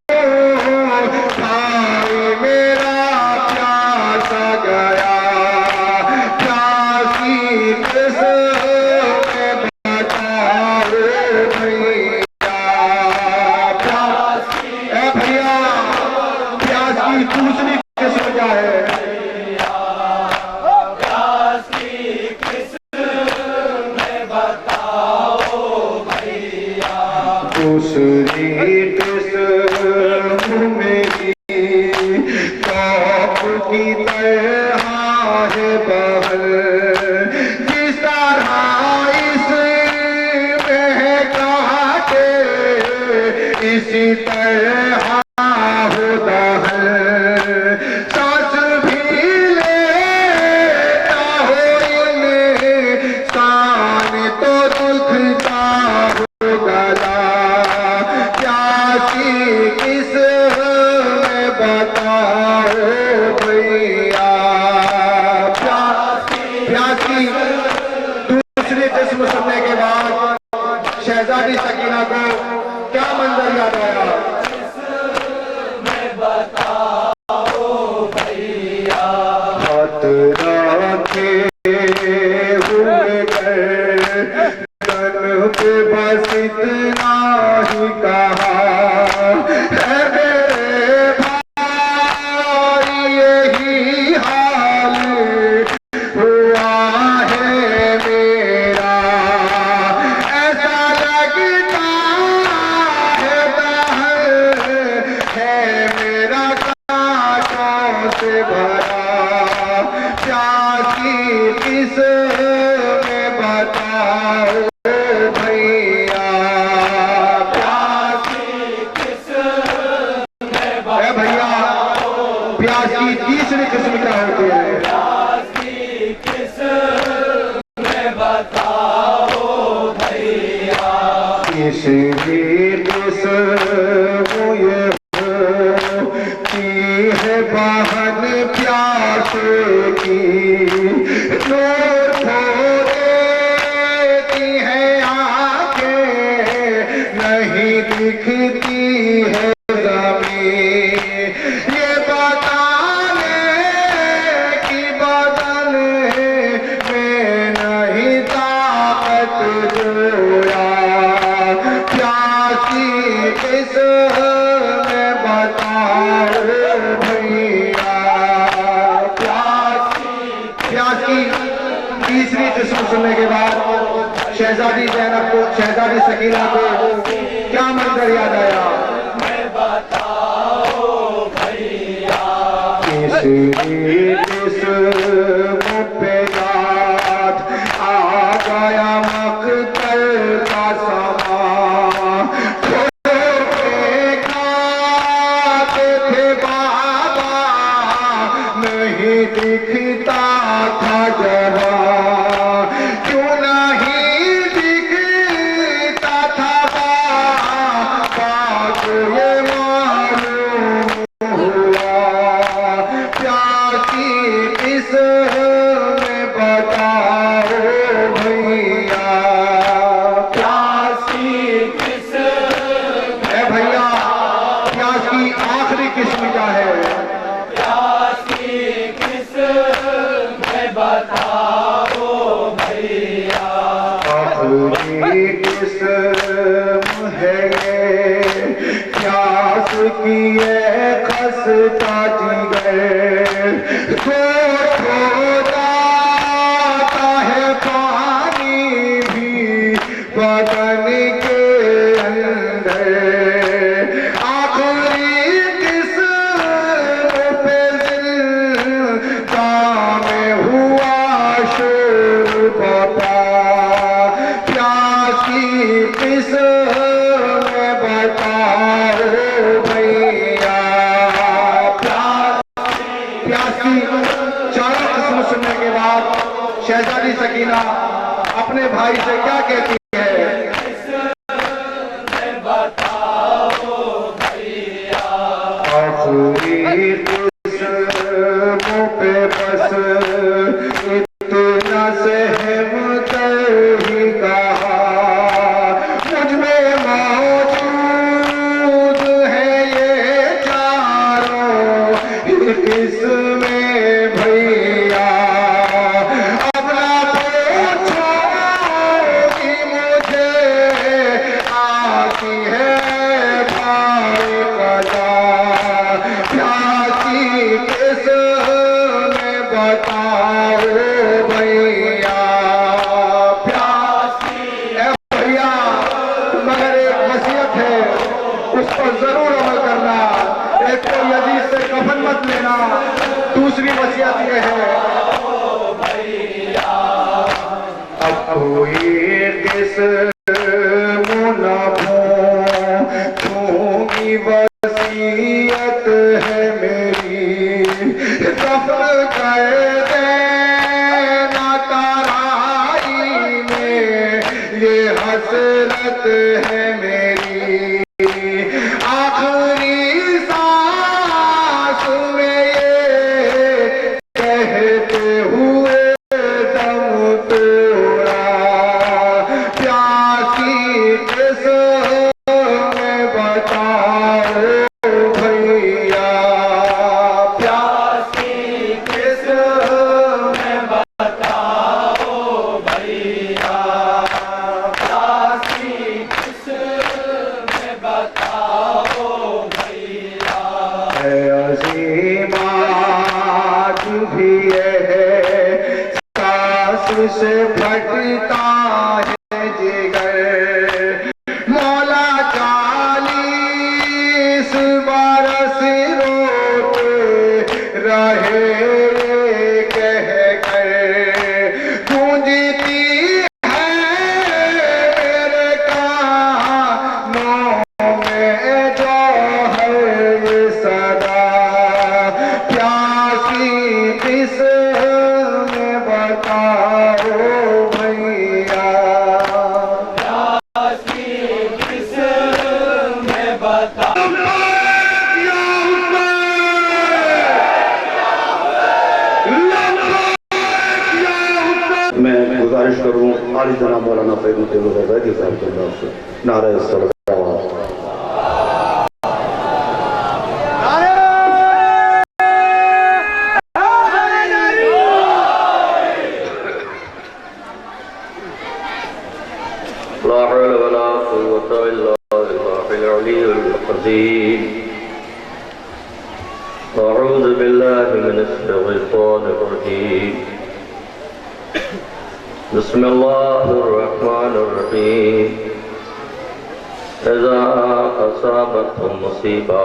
भाई मेरा प्यासा गया, प्यासी किस में बताओ भैया, ए भैया प्यास की दूसरी किस्म क्या है, प्यासी किसमें बताओ भैया, दूसरी किस्म मेरी कौप की तरह है बहर, जिस तरह इस में काटे इसी तरह कर हाँ होता है, सांस भी लेता हो इंसान तो दुखता हो गला, प्यासी किस में बताओ भैया, प्यासी। दूसरी किस्म सुनने के बाद शहजादी सकीना को क्या मंजर याद आया? हाथ रखे हुए तन पे बस इतना ही कहा है मेरे भाई, यही हाल हुआ है मेरा, ऐसा लगता है दहर है मेरा कांटों से भरा, प्यासी किस में बताओ भैया, प्यासी किस में भैया। प्यास की तीसरी किस्म क्या होती है? प्यासी किस में बताओ भैया, तीसरी किस्म ये होती है बहन प्यासे की, नूर खो देती है आंखें, नहीं दिखती है ज़मीं, ये बताने की बदन में नहीं ताकत जोया, प्यासी किस में बताओ भैया, प्यासी। तीसरी किस्म सुनने के बाद शहजादी ज़ैनब को, शहजादी सकीना को क्या मंजर याद आया? तीसरी किस्म पे याद आ गया मक्तल का समा, थे बाबा नहीं दिखता था जहाँ, क्यों नहीं दिखता था बाबा को ये मालूम हुआ, प्यासी किस में बताओ भैया, प्यासी किस है भैया। प्यास की आखिरी किस्म क्या है? प्यासी किस में बताओ भैया, आखिरी किस्म है ये प्यास की ये खस्ता जिगर, खो जाता है पानी भी बदन के अंदर, आखिरी किस्म पे जिंदा में हुआ शोर बाबा, प्यासी किस में बताओ भैया, प्यासी। चारों किस्म सुनने के बाद शहजादी सकीना अपने भाई से क्या कहती है? आखिरी किस्म पे बस इतना सहमत ही कहा, मुझ में मौजूद है ये चारों किस्में भैया, अब ना पूछो कि मुझे आती है भाई कदा, प्यासी किस में बताओ भैया, भैया। मगर एक वसीयत है, उस पर जरूर अमल करना। एक तो यजीद से कफन मत लेना, दूसरी वसीयत ये है अब कोई किस मुनाफों दूंगी वसीयत है मेरी, दफन कर देना तराई में, ये हसरत है मेरी। आखिरी सांस में ये कहते हुए दम तोड़ा, प्यासी किस में बताओ भैया, प्यासी किस में बताओ भैया, प्यासी किस में बताओ भैया। है अज़ीमा आज भी है, सांस से फटता है जिगर, मौला 40 बरस रोते रहे कह कर, गूंजती है मेरे कानों में जो है ये सदा, प्यासी किस में बताओ भैया। प्यासी किस में बताओ। मैं गुजारिश करूँ आली जनाब मौलाना फैज़ुल रज़ाक़ी साहब के नाम से नारे सलावत। ला हौल वला कुव्वता इल्ला बिल्लाहिल अलिय्यिल अज़ीम। अऊज़ु बिल्लाहि मिनश शैतानिर रजीम। बिस्मिल्लाहिर्रहमानिर्रहीम। इज़ा असाबतहुम मुसीबा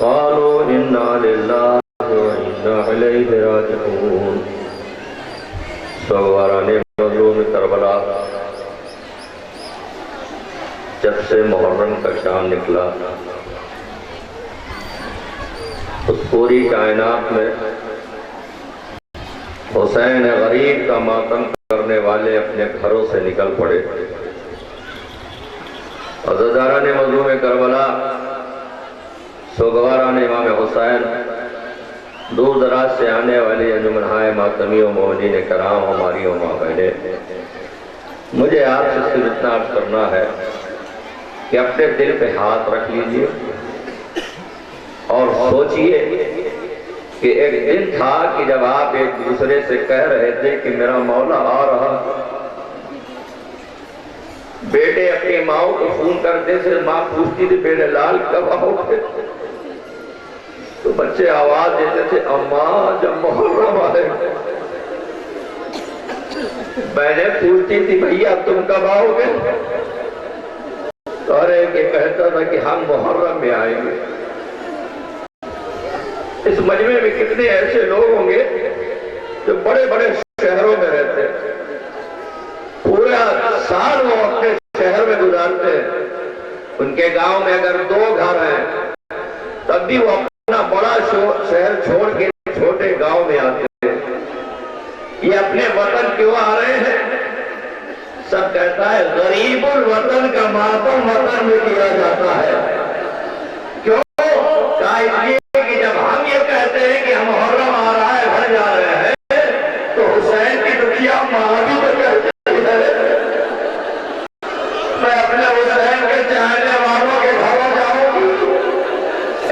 क़ालू इन्ना लिल्लाहि व इन्ना इलैहि राजिऊन। सवाराने मज़लूम करबला, जब से मुहर्रम का शाम निकला, उस पूरी कायनात में हुसैन गरीब का मातम करने वाले अपने घरों से निकल पड़े। अज़ादारा ने मज़लूम करबला, सोगवारा ने इमाम हुसैन, दूर दराज से आने वाली अंजुमन-हाय मातमी और मोमिनीन कराम, हमारी और माँ बहने, मुझे आपसे सिर्फ इतना अर्ज करना है कि अपने दिल पे हाथ रख लीजिए और सोचिए कि एक दिन था कि जब आप एक दूसरे से कह रहे थे कि मेरा मौला आ रहा। बेटे अपनी माँ को फोन करते थे, माँ पूछती थी बेटे लाल कब आओगे, तो बच्चे आवाज देते थे अम्मा जब मुहर्रम आए। बहनें पूछती थी भैया तुम कब आओगे, और एक कहता था कि हम मुहर्रम में आएंगे। इस मजमे में कितने ऐसे लोग होंगे जो बड़े बड़े शहरों में रहते हैं, पूरा साल वो अपने शहर में गुजारते हैं। उनके गांव में अगर 2 घर हैं तब भी वो अपना बड़ा शहर छोड़ के छोटे गांव में आते हैं। ये अपने वतन क्यों आ रहे हैं? सब कहता है गरीबुल वतन का मातम वतन में किया जाता है। क्यों? कि जब हम ये कहते हैं कि हम मुहर्रम आ रहा है, घर जा रहे हैं, तो हुसैन की दुखिया माँ भी तो कहती है मैं अपने हुसैन के चाहने वालों के घरों जाऊंगी,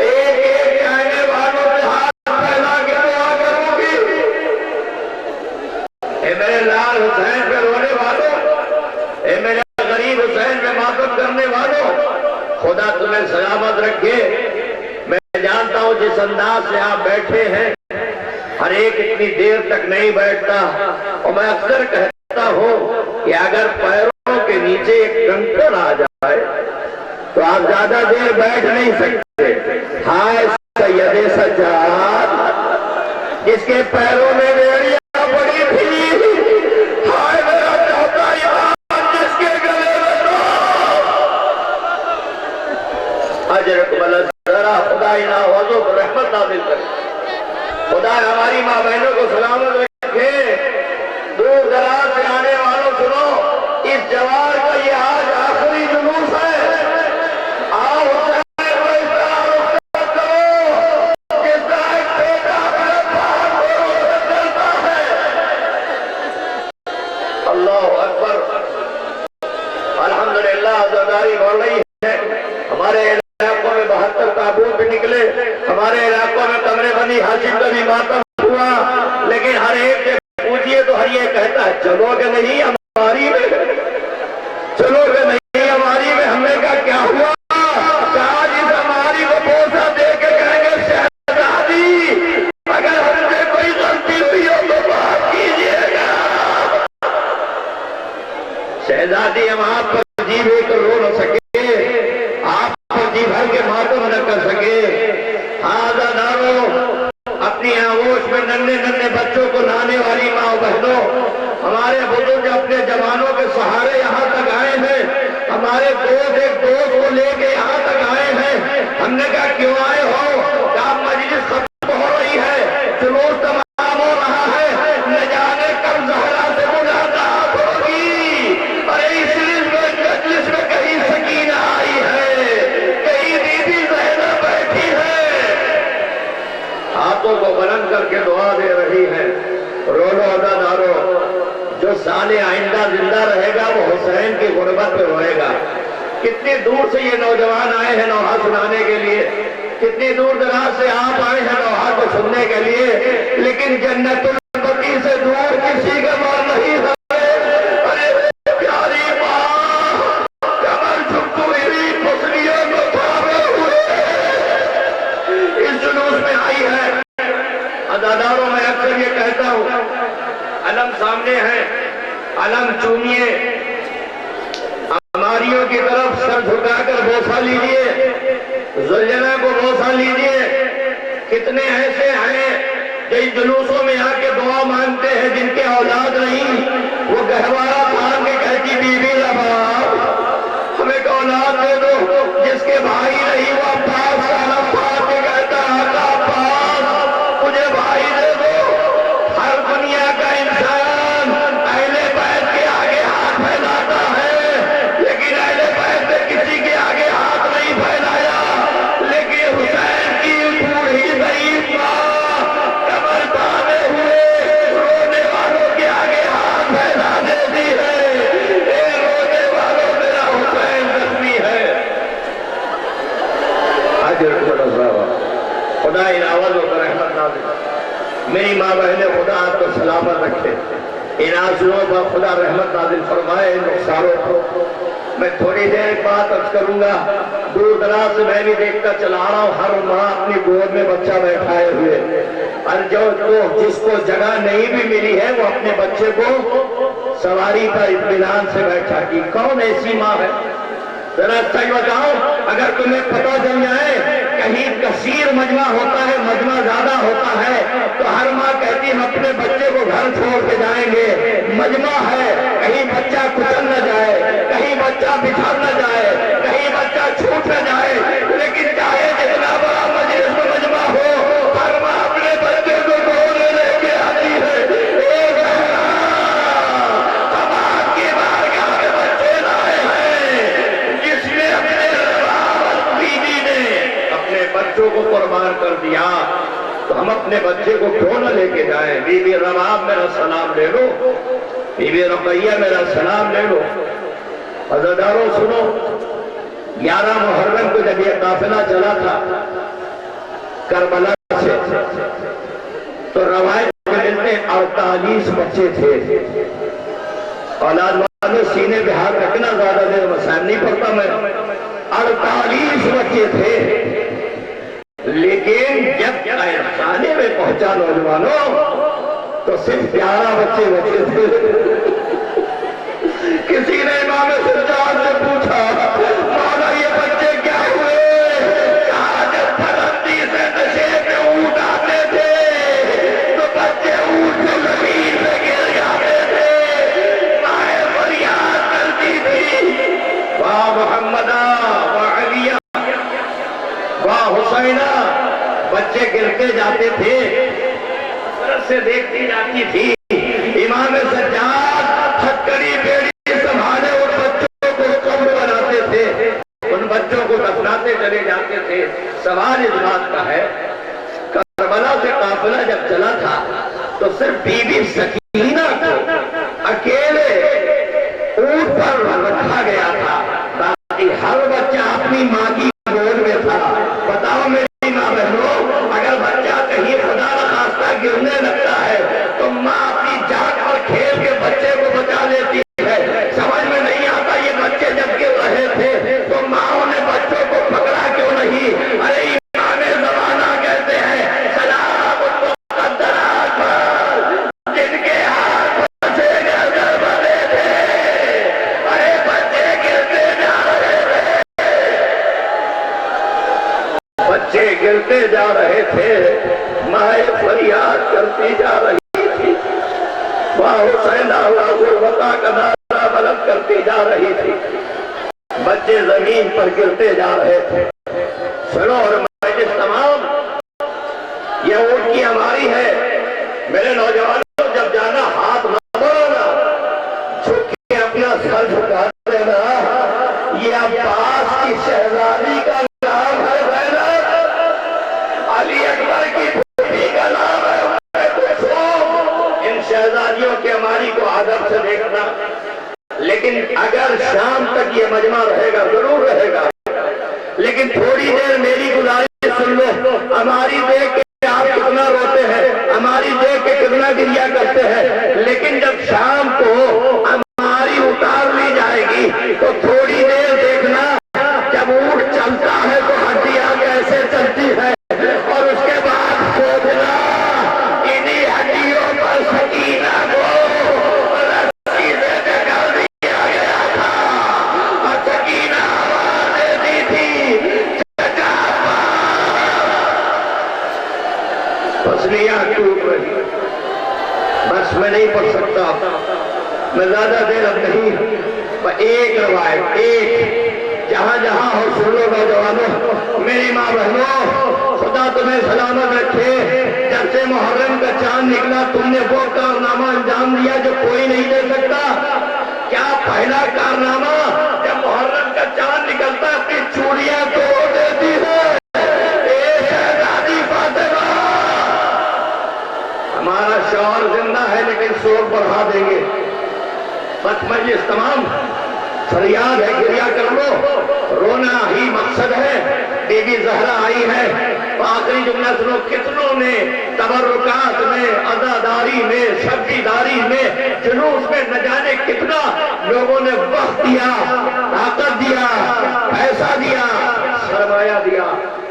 एक एक चाहने वालों के हाथ फैला के दुआ करूंगी। मेरे लाल हुसैन पे रोने वालों, मेरे गरीब हुसैन पे मातम करने वालों, खुदा तुम्हें सलामत रखे। मैं जानता हूं जिस अंदाज से आप बैठे हैं, हर एक इतनी देर तक नहीं बैठता, और मैं अक्सर कहता हूं कि अगर पैरों के नीचे एक कंकड़ आ जाए तो आप ज्यादा देर बैठ नहीं सकते। हाय सैयदे सज्जाद, जिसके पैरों में बेड़ियां पड़ी थी, हाय मेरा चौथा यार जिसके गले में जरा खुदा इन आवाजों पर रहमत नाज़िल करे। खुदा हमारी माँ बहनों को सलामत रखे। दूर दराज से आने वालों सुनो, इस जवार का ये आज आखिरी जुलूस है। आओ हुसैन को इस तरह रुख़सत करो जिस तरह एक बेटा अपने बाप को रुख़सत करता है। अल्लाह अकबर। अल्हम्दुलिल्लाह अज़ादारी बढ़ रही है। हमारे इलाकों में 72 ताबूत भी निकले, हमारे इलाकों में कमरे बंदी हाशिम का भी मातम हुआ, लेकिन हर एक से पूछिए तो हर ये कहता है चलोगे नहीं हमारी में, चलोगे नहीं हमारी में। हमने कहा क्या हुआ? आज इस हमारी को बोझा दे के कहेंगे शहजादी अगर हमसे कोई गलती हुई हो तो माफ कीजिएगा। शहजादी हम आप पर जी भी तो रो न सके, आप पर जी भर के मातम न कर सके। हाज़ादारों, अपनी आगोश में नन्हे नन्हे बच्चों को लाने वाली माँ बहनों, हमारे बुजुर्ग अपने जवानों के सहारे यहाँ तक आए हैं। हमारे दोस्त एक दोस्त को लेके यहाँ तक आए हैं। हमने कहा क्यों आए हो? क्या मजलिस खत्म हो रही है, जुलूस तमाम हो रहा है, न जाने कब ज़हरा से मुलाकात होगी। अरे इस मजलिस में कहीं सकीना आई है, कहीं बीबी ज़हरा बैठी है, हाथों को बुलंद करके दुआ दे रही है। रोलो अज़ादारो, जो साले आइंदा जिंदा रहेगा वो हुसैन की गुर्बत पे रोएगा। कितनी दूर से ये नौजवान आए हैं नौहा सुनाने के लिए, कितनी दूर दराज से आप आए हैं नौहा को सुनने के लिए, लेकिन जन्नतुल बकी से दूर किसी का मन नहीं है। अरे प्यारी माँ कमर झुकी हुई पुतलियों को थामे हुए इस जुलूस में आई है। अज़ादारों, मैं अक्सर ये कहता हूँ, अलम सामने है, अलम चूमिए, हमारियों की तरफ सर झुकाकर बोसा लीजिए, जुल्जना को बोसा लीजिए। कितने ऐसे हैं जो इन जुलूसों में आके दुआ मांगते हैं, जिनके औलाद नहीं, वो गहवारा फाड़ के कहती बीबी लबाब हमें एक औलाद दे दो। जिसके भाई नहीं वो अब्बास सालम फाड़ के कहता आका अब्बास मुझे भाई दे दो। हर दुनिया का इंसान अहले बैत के आगे हाथ फैलाता है, लेकिन अहले बैत ने किसी के आगे हाथ नहीं फैलाया। लेकिन हुसैन की बूढ़ी ज़ईफ़ माँ कमर थामे हुए रोने वालों के आगे हाथ फैला देती है। ए रोने वालों, मेरा हुसैन जख्मी है। खुदा इन आवाज़ों पर रहमत नाज़िल। मेरी माँ बहने, खुदा आपको सलामत रखे। इन आंसुओं पर खुदा रहमत नाज़िल फरमाए। इन नुकसारों को मैं थोड़ी देर बात अर्ज करूंगा। दूर दराज से मैं भी देखता चला रहा हूँ, हर माँ अपनी गोद में बच्चा बैठाए हुए, और जो जिसको जगह नहीं भी मिली है वो अपने बच्चे को सवारी पर इत्मीनान से बैठा की। कौन ऐसी माँ है? जरा सही बताओ। अगर तुम्हें पता चल जाए कहीं कसीर मजमा होता है, मजमा ज्यादा होता है, तो हर माँ कहती हम अपने बच्चे को घर छोड़ के जाएंगे। मजमा है, कहीं बच्चा कुचल न जाए, कहीं बच्चा बिछड़ न जाए, कहीं बच्चा छूट न जाए। लेकिन चाहे जितना बड़ा मजलिस में मजमा हो, हर माँ अपने बच्चे को गोद में लेके आती है। हम आपकी बारगाह में बच्चे लाए हैं, जिसमें अपने बीवी ने अपने बच्चों को कुर्बान कर दिया, तो हम अपने बच्चे को क्यों न लेके जाएं? बीबी रबाब मेरा सलाम ले लो, बीबी रुकैया मेरा सलाम ले लो। अज़ादारों सुनो, 11 मुहर्रम को जब यह काफिला चला था करबला से, तो रवायत में 48 बच्चे थे। औलाद वालों, सीने पे हाथ रखना, ज्यादा देर मसाल नहीं पड़ता मैं। 48 बच्चे थे, लेकिन जब खाने में पहुंचा नौजवानों तो सिर्फ 11 बच्चे बचे थे। किसी ने इमाम सज्जाद से पूछा, मौला ये बच्चे क्या हुए? कहा जब फलंदी से नशे पे ऊँट आते थे तो बच्चे ऊँट से जमीन पे गिर जाते थे, माए फरियाद करती थी, वाह मोहम्मदा वाह अलिया। वाह हुसैना, बच्चे गिरते जाते थे, तरफ से देखती जाती थी। इमाम सज्जाद हथकड़ी बेड़ी संभाले उन बच्चों को कब्र बनाते थे, उन बच्चों को दफनाते चले जाते थे। सवाल इस बात का है, करबला से काफिला जब चला था तो सिर्फ बीबी सकीना को अकेले ऊंट पर रखा गया था, बाकी हर बच्चा अपनी माँ की गोद में था। बताओ मेरी माँ बहनों, अगर बच्चा कहीं खुदा न खास्ता गिरने लगता है तो माँ अपनी जान पर खेल के बच्चे को बचा लेती है। समझ में नहीं आता ये बच्चे जब गिर रहे थे तो माँओं ने बच्चों को पकड़ा क्यों नहीं? अरे इमाम ज़माना कहते हैं सलाम उन मुक़द्दरात पर जिनके हाथ से गर्दन बंधे थे। अरे बच्चे गिरते जा रहे थे, बच्चे गिरते जा रहे थे, माए फरियाद करती जा रही थी। वाह हुसैना गुरबता का नारा बुलंद करती जा रही थी, बच्चे जमीन पर गिरते जा रहे थे। सुनो और मजलिस तमाम, ये ऊँट की हमारी है। मेरे नौजवानों, जब जाना हाथ न बढ़ाना, झुक के अपना सर झुका देना। ये अब्बास की शहजादी का नाम है ज़ैनब, अली अकबर की बेटी का नाम है। इन शहजादियों के हमारी को आदब से देखना, लेकिन अगर शाम तक ये मजमा रहेगा, जरूर रहेगा, लेकिन थोड़ी देर मेरी गुजारिश सुन लो। हमारी देख के आप कितना रोते हैं, हमारी देख के कितना गिरिया करते हैं, लेकिन जब शाम को हमारी उतार ली जाएगी तो थोड़ी देर देखना, जब ऊँट चलता है तो हड्डियां कैसे चलती है, और उसके बाद सोचना इन्हीं हड्डियों पर सकीना को रस्सी से जकड़ दिया गया था, और सकीना आवाज देती थी चचा। पसलियां टूट रही, बस मैं नहीं पढ़ सकता, मैं ज्यादा देर अब नहीं, पर एक रवायत, एक जहां जहां हो सुन लो नौजवानों, मेरी माँ बहनों, खुदा तुम्हें सलामत रखे। जब से मुहर्रम का चांद निकला तुमने वो कारनामा अंजाम दिया जो कोई नहीं दे सकता। क्या पहला कारनामा, जब मुहर्रम का चांद निकलता अपनी चूड़ियां तोड़ देती है। शहजादी फातिमा, हमारा शौहर जिंदा है लेकिन शोर बढ़ा देंगे। बस मजलिस तमाम, फरियाद है, गिरिया कर लो, रोना ही मकसद है। बीबी जहरा आई है, तो आखिरी जुमला सुनो, कितनों ने तबर्रुकात में, अज़ादारी में, सब्जीदारी में, जुलूस में न जाने कितना लोगों ने वक्त दिया, ताकत दिया, पैसा दिया, सरमाया दिया।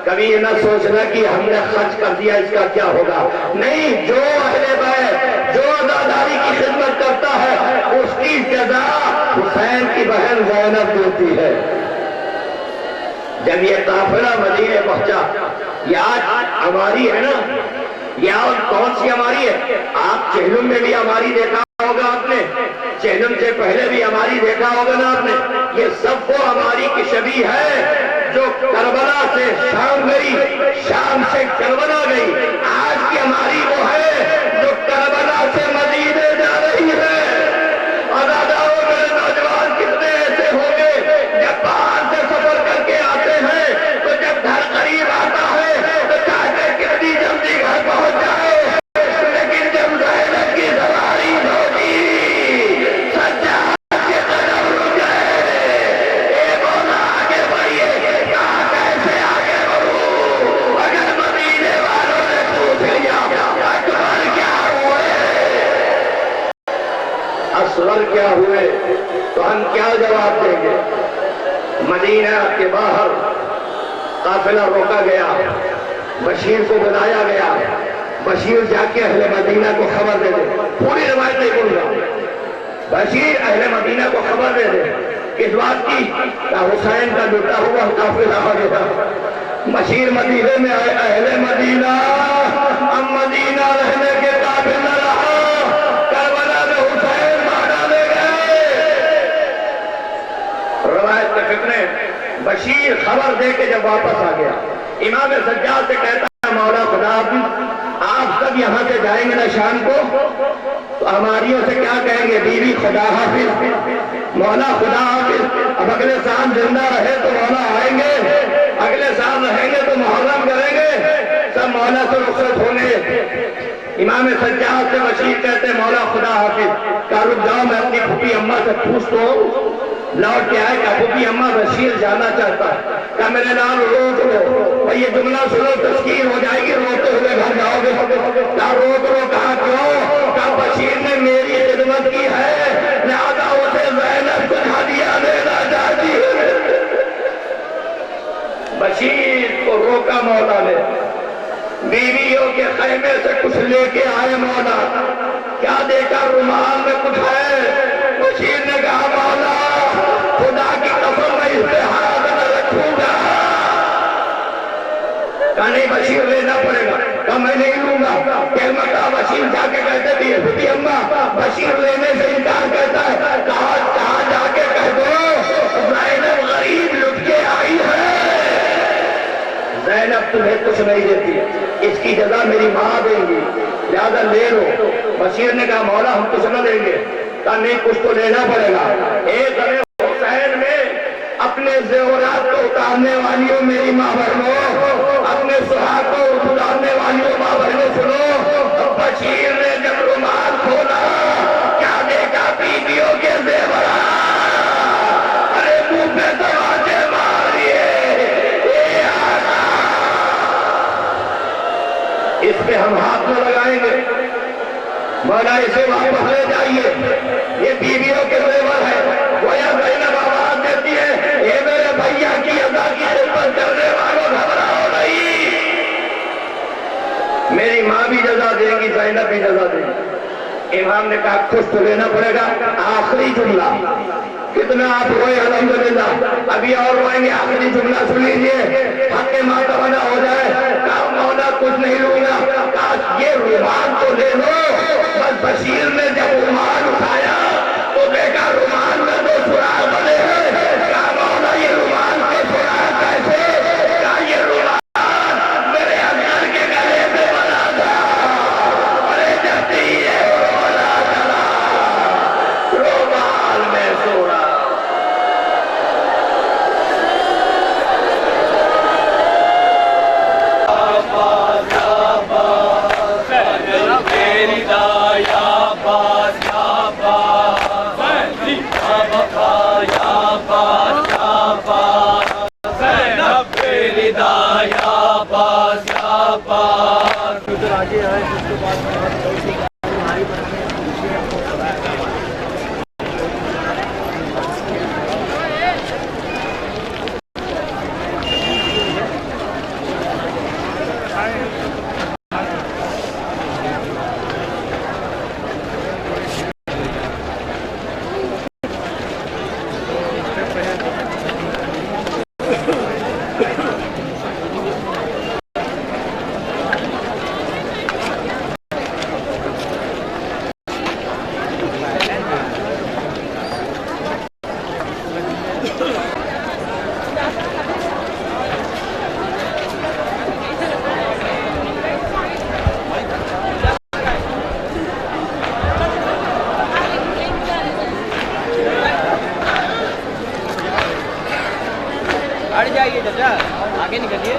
कभी ये न सोचना कि हमने खर्च कर दिया, इसका क्या होगा। नहीं, जो अहले बैत, जो अज़ादारी की खिदमत करता है, उसकी जज़ा हुसैन की बहन ज़ैनब देती है। जब ये काफिला मदीने पहुंचा, याद हमारी है ना, याद कौन सी हमारी है? आप चेहलुम में भी हमारी देखा होगा आपने, चेहलुम से पहले भी हमारी देखा होगा ना आपने। ये सब वो हमारी की शबी है जो करबला से शाम गई, शाम से करबला गई। आज की हमारी वो है जो करबला से मदीने जा रही है। अदादाओं में नौजवान कितने ऐसे होंगे जब बाहर से सफर करके आते हैं तो जब घर करीब आता है तो चाहते कितनी जल्दी घर पहुंच जाए, लेकिन जब ज़ैनब की सवारी होगी, सज्जाद के कदम रुक गए। ए बोला आगे बढ़िए, कहा कैसे आगे बढ़ूं? अगर मदीने वालों ने पूछ लिया अकबर क्या हुए, असगर क्या हुए, तो हम क्या जवाब देंगे? मदीना के बाहर काफिला रोका गया, बशीर को बुलाया गया, बशीर जाके अहले मदीना को खबर दे दे। पूरी रिवायत नहीं बोल रहा, बशीर अहले मदीना को खबर दे दे किस बात की? हुसैन का लुटा हुआ काफिला आ गया। बशीर मदीने में आए, अहले मदीना अब मदीना रहने के काबिल न रहा, करबला में हुसैन मार डाले गए। रवायत के फिक्रे, बशीर खबर दे के जब वापस आ गया, इमाम सज्जाद से कहता है मौला खुदा आप सब यहाँ से जाएंगे ना शाम को, तो हमारियों से क्या कहेंगे? बीवी खुदा हाफिज, मौला खुदा हाफिज। अब अगले साल जिंदा रहे तो मौला आएंगे, अगले साल रहेंगे तो मुहर्रम करेंगे, सब मौला से रुखसत होंगे। इमाम सज्जाद से बशीर कहते मौला खुदा हाफिज का रुक जाओ, मैं अपनी फूफी अम्मा से पूछ तो लौट के आए। क्या फूफी अम्मा बशीर जाना चाहता है? क्या मेरे नाम रोक लो भाई, ये जुमला सुनो तस्कीर हो जाएगी, रोते हुए घर जाओगे। क्या रोक लो? कहा क्यों? क्या बशीर ने मेरी खिदमत की है, लिहाजा उसे ज़ैनब को हदिया देना चाहती है। बशीर को रोका मौला ने, बीवियों के खैमे से कुछ लेके आए मौला। क्या देखा? रुमाल में कुछ है। बशीर ने कहा मौला खुदा की कसम मैं इस पे हाथ न रखूंगा। कहा नहीं बशीर लेना पड़ेगा। कहा मैं नहीं लूंगा। क्या बशीर जाके कहते थे फूफी अम्मा बशीर लेने से इनकार करता है। कहा जाके कह दो ज़ैनब गरीब लुट के आई है, ज़ैनब तुम्हें कुछ नहीं देती, इसकी जगह मेरी माँ देंगी, लिहाजा ले लो। बशीर ने कहा मौला हम कुछ न देंगे। कहा नहीं कुछ तो लेना पड़ेगा। एक हमें हुसैन में अपने जेवरात को उतारने वालियों मेरी माँ बहनों, अपने सुहाग को उतारने वालियों माँ बहनों सुनो। बशीर ने जब रुमाल खोला क्या देखा? बीवियों के जेवरात। अरे मुंह पे दरवाजे मारिए, इस पे हम हाथ में लगाएंगे। मौला इसे वापस ले जाइए, ये बीवियों के जेवर है। वो या ज़ैनब आवाज देती है ये मेरे भैया की अदा की खिदमत करने वालों घबराओ नहीं, मेरी माँ भी जजा देगी, ज़ैनब भी जजा देगी। इमाम ने कहा कुछ तो लेना पड़ेगा। आखिरी जुमला, कितना आप रोए अल्हम्दुलिल्लाह, अभी और रोएंगे। आखिरी जुमला सुन लीजिए, हक माँ का बना हो जाए। कहा मौला कुछ नहीं लूंगा। कहा ये रुमाल तो ले लो। बस बशीर ने जब रुमाल उठाया तो देखा रुमाल में दो सुराग बने हैं। कहा मौला ये रुमाल के सुराग कैसे? कहा ये रुमाल मेरे अजगर के गले पे बना था। अरे जब ये रोना चला रुमाल में सोना। हट जाइए चाचा, आगे निकलिए।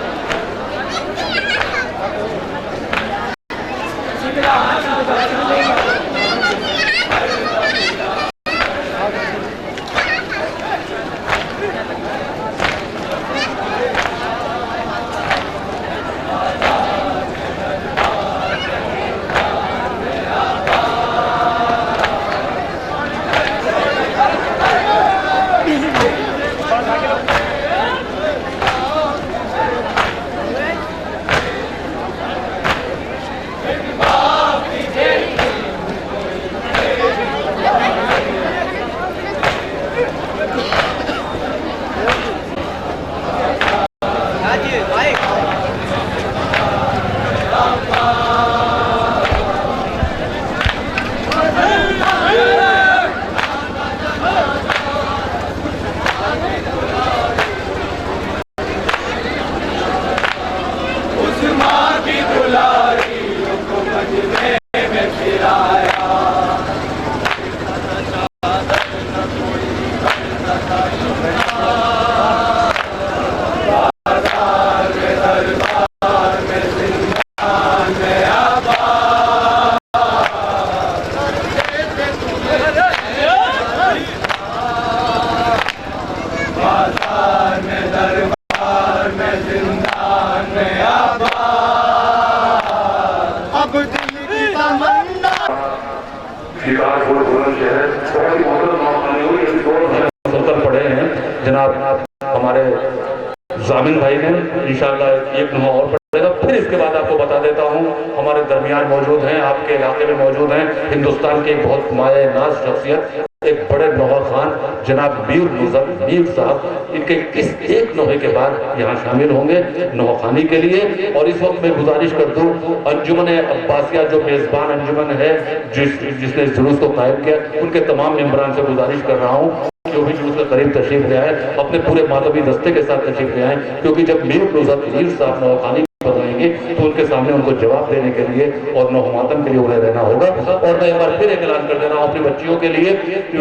शामिल भाई ने इंशाअल्लाह एक नुमा और पड़ेगा। फिर इसके बाद आपको बता देता हूँ हमारे दरमियान मौजूद हैं, आपके इलाके में मौजूद हैं, हिंदुस्तान की एक बहुत माया नाज शख्सियत, एक बड़े नौहा खान जनाब मीर साहब, इनके इस एक नौहे के बाद यहाँ शामिल होंगे नौहा खानी के लिए। और इस वक्त मैं गुजारिश कर दूँ अंजुमन अब्बासिया जो मेज़बान अंजुमन है जिसने इस जुलूस को कायम किया, उनके तमाम मेंबरान से गुजारिश कर रहा हूँ जो भी जुलूस के करीब तशरीफ ले आए अपने पूरे मातवी दस्ते के साथ तशरीफ ले आए, क्योंकि जब मीर साहब नौहा खानी बनाएंगे तो उनके सामने उनको जवाब देने के लिए और नौमातम के लिए उन्हें रहना होगा। और मैं एक बार फिर ऐलान कर दे रहा हूँ अपनी बच्चियों के लिए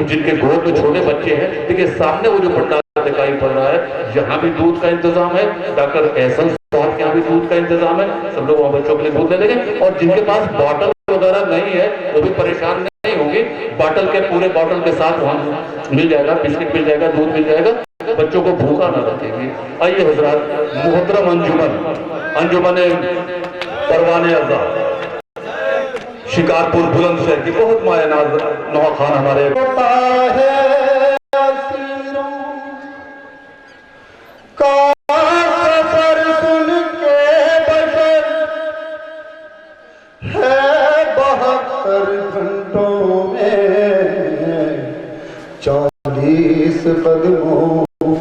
जिनके गोद में छोटे बच्चे हैं, देखिए सामने वो जो पंडाल दिखाई पड़ रहा है, यहाँ भी दूध का इंतजाम है, डॉक्टर एहसन साहब के यहाँ भी दूध का इंतजाम है, सब लोग वहाँ बच्चों के लिए दूध ले लेंगे। और जिनके पास बॉटल वगैरह नहीं है वो भी परेशान नहीं होंगे, बॉटल के पूरे बॉटल के साथ वहाँ मिल जाएगा, बिस्किट मिल जाएगा, दूध मिल जाएगा, बच्चों को भूखा ना रखेंगे। आइए हजरात, मोहतरम अंजुमन परवाने आजाद शिकारपुर बुलंदशहर की बहुत माया नाज नौहा खान हमारे घंटों में 40 कदमों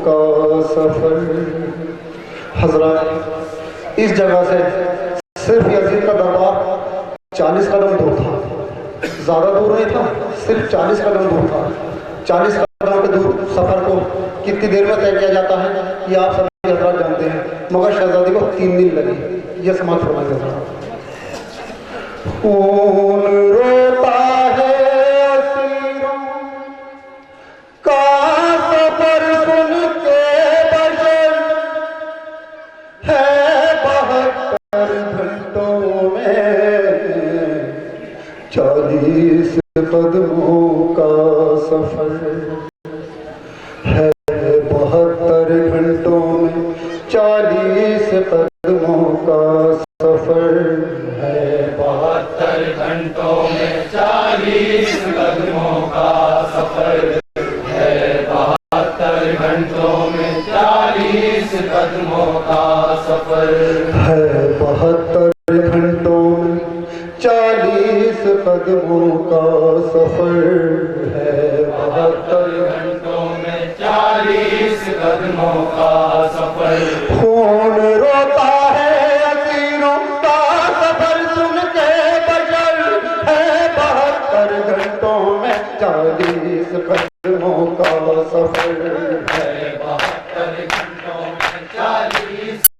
का सफर। हजरत इस जगह से सिर्फ यजीद का दरबार 40 कदम दूर था, ज्यादा दूर नहीं था, सिर्फ 40 कदम दूर था। 40 कदम के दूर सफर को कितनी देर में तय किया जाता है ये आप सभी हजरात जानते हैं, मगर शहजादी को 3 दिन लगे। ये समाज फरमाइएगा। खून रोता है असीरों का सफर सुन के बशर है 72 घंटों में 40 कदमों का सफर है 72 घंटों में 40 कदमों का सफर है 72 घंटों में 40 कदमों का सफर है 72 घंटों में 40 कदमों का सफर है 72 घंटों में 40 कदमों का सफर है 72 घंटों में 40 कदमों का सफर। खून रोता है असीरों का सफर सुन के बशर है 72 घंटों में 40 कदमों का सफर है 72 घंटों